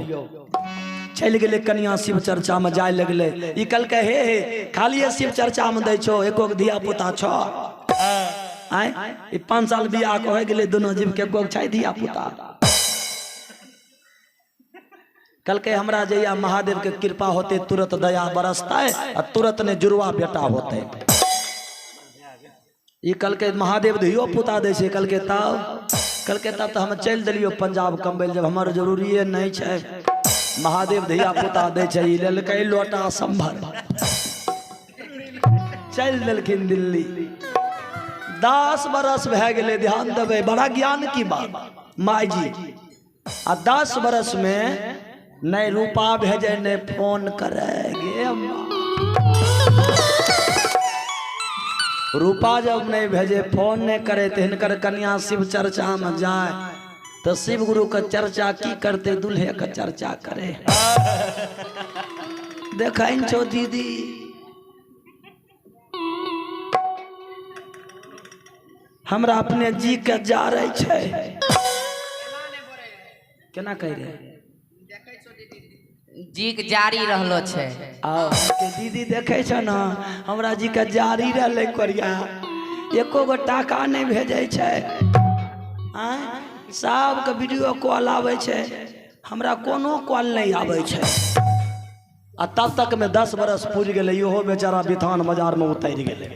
चल गए कन्या शिव चर्चा में जाए लगले। ई कल के हे खाली शिव चर्चा में दै छो एको धिया पुता छो आय ई 5 साल बियाह को हो गेले दोनों जीव के एको छै धिया पुता। कल के हमरा जइया महादेव के कृपा होते तुरंत दया बरसता है और तुरंत ने जुड़वा बेटा होते। ये कल के महादेव धियो पुता दे से कल के तब तो हम चल दिलियो पंजाब कम्बल जब हमारे जरूरी नहीं है। महादेव धिया पुता दे ललकै लोटा संभर चल दिलखिन दिल्ली। 10 बरस भै गेले ध्यान देवे बड़ा ज्ञान की बात माई जी। आ 10 बरस में नहीं रूपा भेजे नहीं फोन करेगे। रूपा जब नहीं भेजे फोन नहीं करे तो हिनकर कन्या शिव चर्चा में जाए तो शिव गुरु का चर्चा की करते दूल्हे का चर्चा करे। देखा छो दीदी हमरा अपने जी के जा रहे छे केना कह रहे जी के जारी रहलो छे। दीदी देखे छ ना हमरा जी के जारी रहले कोरिया एको गो टाका नहीं भेजे छे। सब के वीडियो कॉल आवे छे हमरा कोनो कॉल नहीं आवे छे। आ तब तक में 10 बरस पूज गेले इहो बेचारा बिथान बाजार में उतर गेले।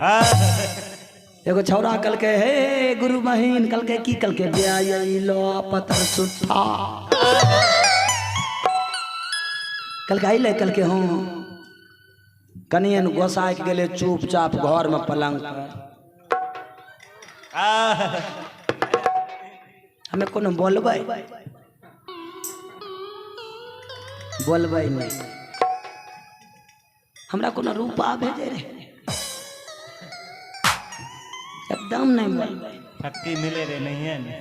एगो छौरा कल के हे गुरु बहिन कल के की कल के लो पत्थर सुथा कल के आइले कल के हूँ कनियन गोसाई के गेले चुपचाप घर में पलंग पर हमें कोनो बोलबै नहीं हमरा कोनो रूपा भेजे रे एकदम नहीं बोलबै शक्ति मिले रे नहीं है ने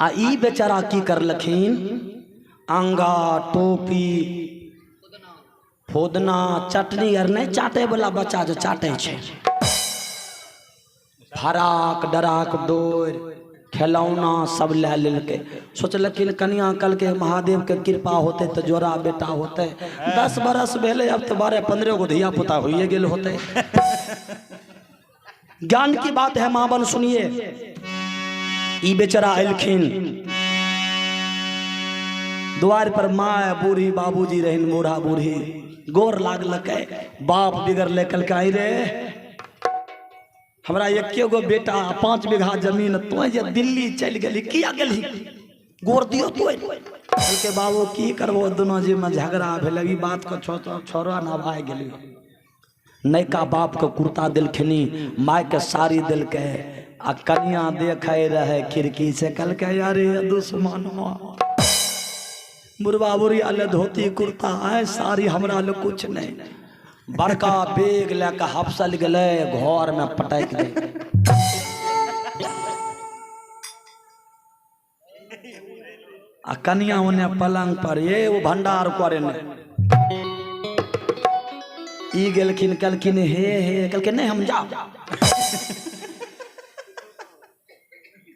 आ ई बेचारा की करलखिन अंगा टोपी फोदना चटनी आर नहीं चाटे वाला बच्चा जो चाटे छे फराक डराक डोर खिलौना सब ले लेलके सोचलखिन कन्या कल के महादेव के कृपा होते तो जोरा बेटा होते 10 बरस भेले अब तो 12-15 गो धिया पुता होइए गेल होते ज्ञान की बात है माँ बन सुनिए ई बेचारा अयलखिन द्वार पर माँ बूढ़ी बाबूजी रहन बूढ़ा बूढ़ी गोर लागलकै बाप बिगड़ले कलकै आई रे हमरा एके गो बेटा 5 बीघा जमीन तो जे दिल्ली चल गेली किया गेली गोर दियो तो के बाबू की करबो दोनों जी में झगड़ा भेल ई बात को छोरा ना भाई गेली नैका बाप के कुर्ता दिलखनी माय के साड़ी दिलके आ कन्या देखे रहे खिड़की से कलके यारे दुश्मन बुढ़वा बुढ़िया ले धोती कुर्ता है साड़ी हमरा ले कुछ नहीं बड़का बेग लेके हफसल गले घर में पटक दे आ कन्या उन्हें पलंग पर ये वो भंडार करे ने ई गेलखिन कलखिन हे कलखिन नहीं हम जाओ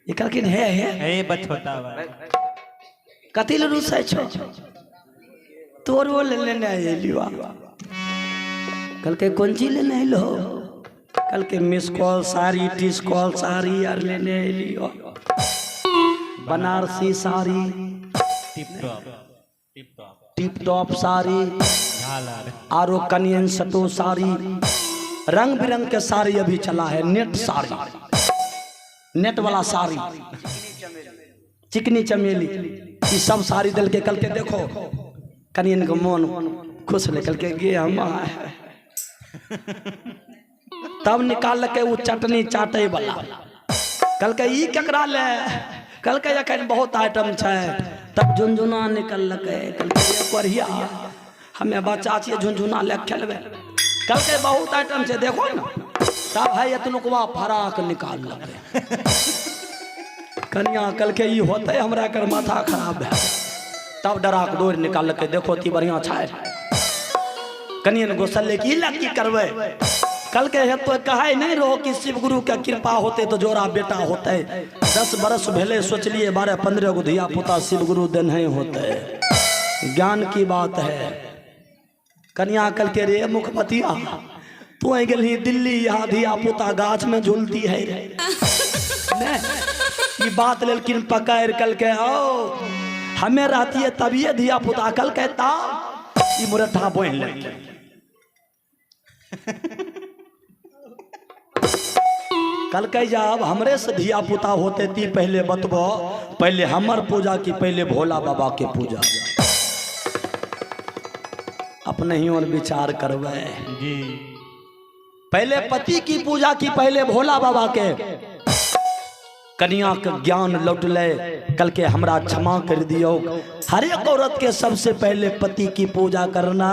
ये कलखिन हे बछोटा कथी ले रुसै छो तोरो लेने एलिवा कल के कौन चीज लेने आइलो कल के मिस कॉल साड़ी टीस कॉल साड़ी यार लेने एलियो बनारसी साड़ी टिप टॉप साड़ी आरो कनियन सटो साड़ी रंग बिरंग के साड़ी अभी चला है नेट साड़ी नेट वाला साड़ी चिकनी चमेली ये सब साड़ी दल के कल के देखो कनियन को मन खुश निकल के गे हम तब निकाल के वो चटनी चाटे वाला कल के ई केकरा ले कल के अखन बहुत आइटम छे तब झुनझुना निकल के कल के बढ़िया हमें बच्चा छिए झुनझुना ले खेलबे कल के बहुत आइटम छे देखो ना तब है इतनुकवा फराक निकाल लगे कन्या कल के ई होते हमरा कर माथा खराब है तब डराक डोर निकाल के देखो ती बढ़िया छाए कनियन गोसले की लकी करवे कल के है तो कहे नहीं रहो कि शिव गुरु का कृपा होते तो जोरा बेटा होते 10 बरस भेले सोच लिए 12-15 गो धिया पुता शिव गुरु दिन नहीं होते ज्ञान की बात है कन्या कल के रे मुखपतिया तू गेली दिल्ली यहाँ धिया पुता गाछ में झूलती है ये बात लेकिन पकड़ कल के आओ हमें रहती है तब ये धिया पुता कल कहता ये मुरठा बोल ले कल कह जब हमरे से धिया पुता होते ती पहले बतबो पहले हमर पूजा की पहले भोला बाबा के पूजा अपने ही और विचार करवे जी पहले पति की पूजा की पहले भोला बाबा के कन्या के ज्ञान लौट ले कल के हमरा क्षमा कर दियो हर एक औरत के सबसे पहले पति की पूजा करना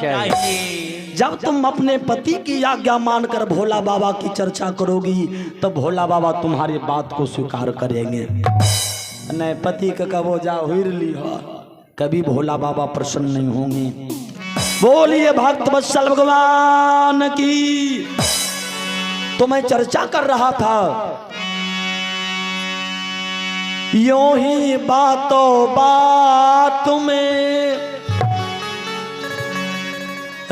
चाहिए जब तुम अपने पति की आज्ञा मानकर भोला बाबा की चर्चा करोगी तो भोला बाबा तुम्हारी बात को स्वीकार करेंगे नहीं पति का कबो जा हुई लियो कभी भोला बाबा प्रसन्न नहीं होंगे बोलिए भक्त वत्सल भगवान की तो मैं चर्चा कर रहा था यूं ही बातों बात में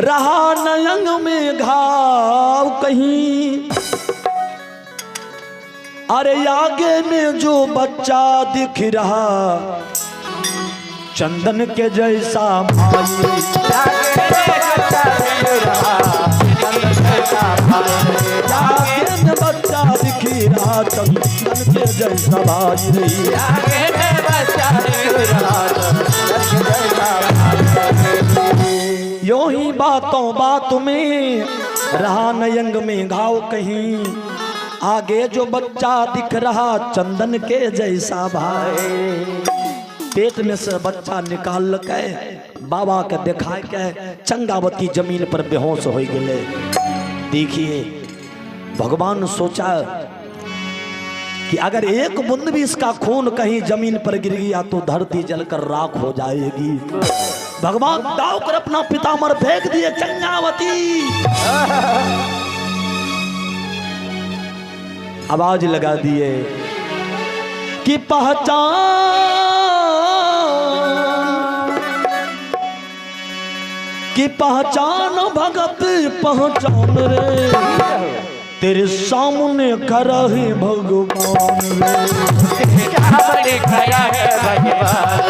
रहा नयंग में घाव कहीं अरे आगे में जो बच्चा दिख रहा चंदन के जैसा भाई बच्चा दिख रहा चंदन के जैसा भाई यो ही बातों बात में रहा नयंग में घाव कहीं, आगे जो बच्चा दिख रहा चंदन के जैसा भाई। पेट में से बच्चा निकाल के बाबा के देखा के चंगावती जमीन पर बेहोश हो गए। देखिए भगवान सोचा कि अगर एक बूंद भी इसका खून कहीं जमीन पर गिर गया तो धरती जलकर राख हो जाएगी। भगवान दाव कर अपना पितामर फेंक दिए चंगावती। आवाज लगा दिए कि पहचान भगत पहचान रे, तेरे सामने खड़ा है भगवान रे। सामने खड़ा है भगवान,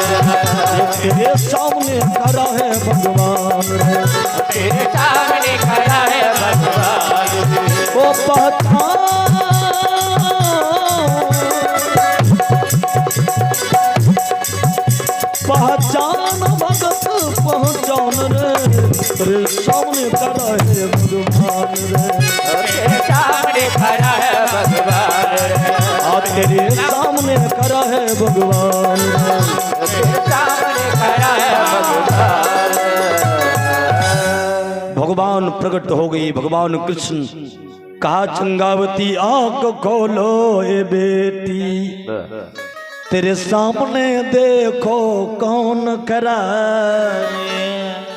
तेरे सामने खड़ा है भगवान रे, तेरे सामने खड़ा है भगवान। वो पहचान भगत पहचान रे, तेरे सामने खड़ा है भगवान रे, तेरे सामने खड़ा है भगवान, और तेरे सामने खड़ा है भगवान, तेरे सामने खड़ा है भगवान। भगवान प्रकट हो गई। भगवान कृष्ण कहा चंगावती आंख खोलो ए बेटी, तेरे सामने देखो कौन खड़ा।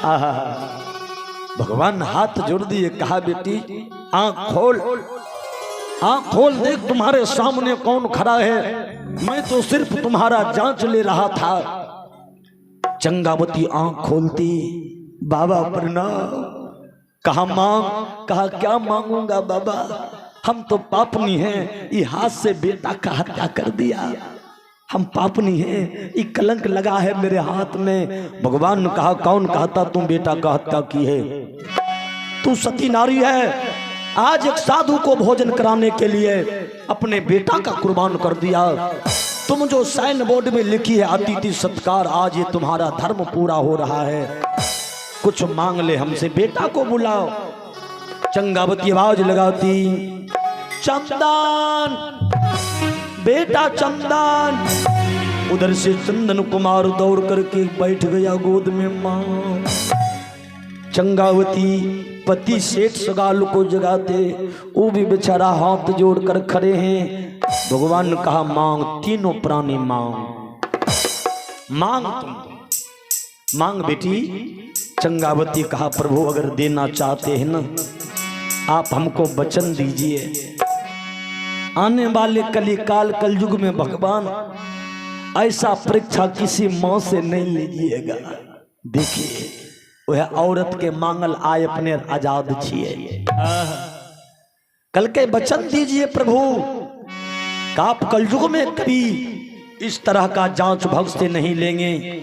आहा भगवान हाथ जोड़ दिए, कहा बेटी आंख खोल देख तुम्हारे सामने कौन खड़ा है। मैं तो सिर्फ तुम्हारा जांच ले रहा था। चंगावती आंख खोलती, बाबा प्रणाम। कहा मांग, कहा क्या मांगूंगा बाबा, हम तो पापनी हैं, ये हाथ से बेटा का हत्या कर दिया, हम पापनी हैं, ये कलंक लगा है मेरे हाथ में। भगवान ने कहा कौन कहता तुम बेटा का हत्या की है, तू सती नारी है। आज एक साधु को भोजन कराने के लिए अपने बेटा का कुर्बान कर दिया। तुम जो साइन बोर्ड में लिखी है अतिथि सत्कार, आज ये तुम्हारा धर्म पूरा हो रहा है, कुछ मांग ले हमसे, बेटा को बुलाओ। चंगावती आवाज लगाती, चंदन बेटा चंदन। उधर से चंदन कुमार दौड़ करके बैठ गया गोद में मां। चंगावती पति सेठ सगाल को जगाते, वो भी बेचारा हाथ जोड़कर खड़े हैं। भगवान ने कहा मांग, तीनों प्राणी मांग तुम मांग बेटी। चंगावती कहा प्रभु अगर देना चाहते हैं ना आप हमको वचन दीजिए। आने वाले कलिकाल कलयुग में भगवान ऐसा परीक्षा किसी माँ से नहीं लीजिएगा। देखिए वह औरत के मांगल आय अपने आजाद छिए। कल के वचन दीजिए प्रभु, आप कलयुग में कभी इस तरह का जांच भक्त से नहीं लेंगे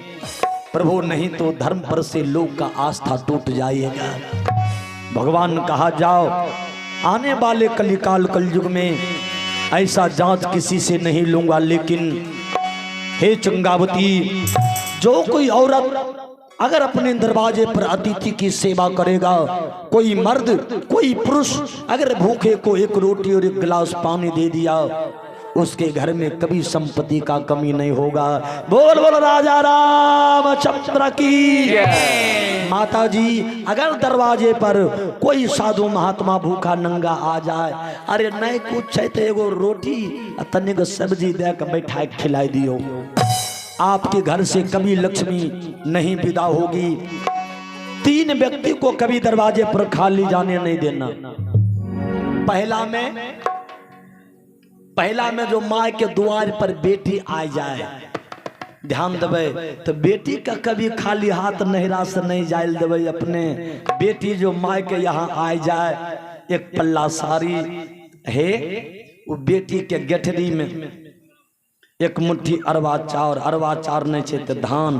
प्रभु, नहीं तो धर्म पर से लोग का आस्था टूट जाएगा। भगवान ने कहा जाओ आने वाले कलिकाल कलयुग में ऐसा जांच किसी से नहीं लूंगा, लेकिन हे चंगावती जो कोई औरत अगर अपने दरवाजे पर अतिथि की सेवा करेगा, कोई मर्द कोई पुरुष अगर भूखे को एक रोटी और एक गिलास पानी दे दिया, उसके घर में कभी संपत्ति का कमी नहीं होगा। बोल बोल राजा रामचंद्र की। माता जी अगर दरवाजे पर कोई साधु महात्मा भूखा नंगा आ जाए, अरे नहीं कुछ है तो एगो रोटी तनिक सब्जी दे के बैठा खिलाई दियो, आपके घर से कभी लक्ष्मी नहीं विदा होगी। 3 व्यक्ति को कभी दरवाजे पर खाली जाने नहीं देना। पहला में जो माँ के द्वार पर बेटी आ जाए, ध्यान देवे तो बेटी का कभी खाली हाथ नहरा से नहीं जायल देवे। अपने बेटी जो माँ के यहाँ आ जाए, एक पल्ला साड़ी है, वो बेटी के गठरी में एक मुट्ठी अरवा चार नहीं छे तो धान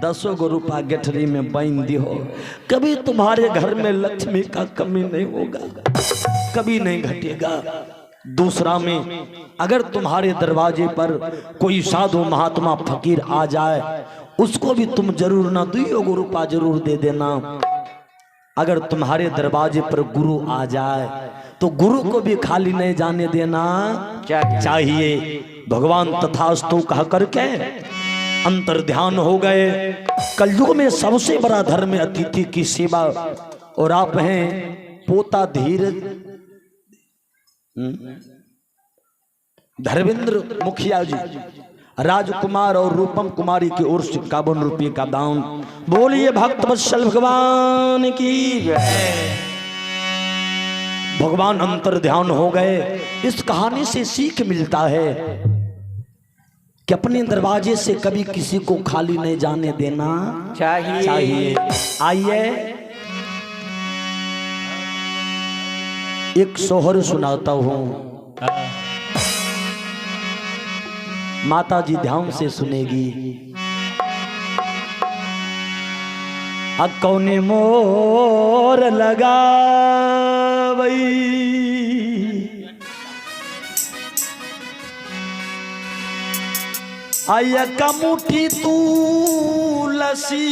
10 गो रुपया गठरी में बांध दियो, कभी तुम्हारे घर में लक्ष्मी का कमी नहीं होगा, कभी नहीं घटेगा। दूसरा में अगर तुम्हारे दरवाजे पर कोई साधु महात्मा फकीर आ जाए, उसको भी तुम जरूर ना 2 गो रुपया जरूर दे देना। अगर तुम्हारे दरवाजे पर गुरु आ जाए तो गुरु को भी खाली नहीं जाने देना चाहिए। भगवान तथास्तु कह करके अंतर ध्यान हो गए। कलयुग में सबसे बड़ा धर्म है अतिथि की सेवा, और आप हैं पोता धीरज धर्मेंद्र मुखिया जी, राजकुमार और रूपम कुमारी की ओर से 51 रुपये का दान। बोलिए भक्त वत्सल भगवान की जय। भगवान अंतर ध्यान हो गए। इस कहानी से सीख मिलता है कि अपने दरवाजे से कभी किसी को खाली नहीं जाने देना चाहिए। आइए एक सोहर सुनाता हूं, माता जी ध्यान से सुनेगी। कौने मोर लगा आया का मुठी तू लसी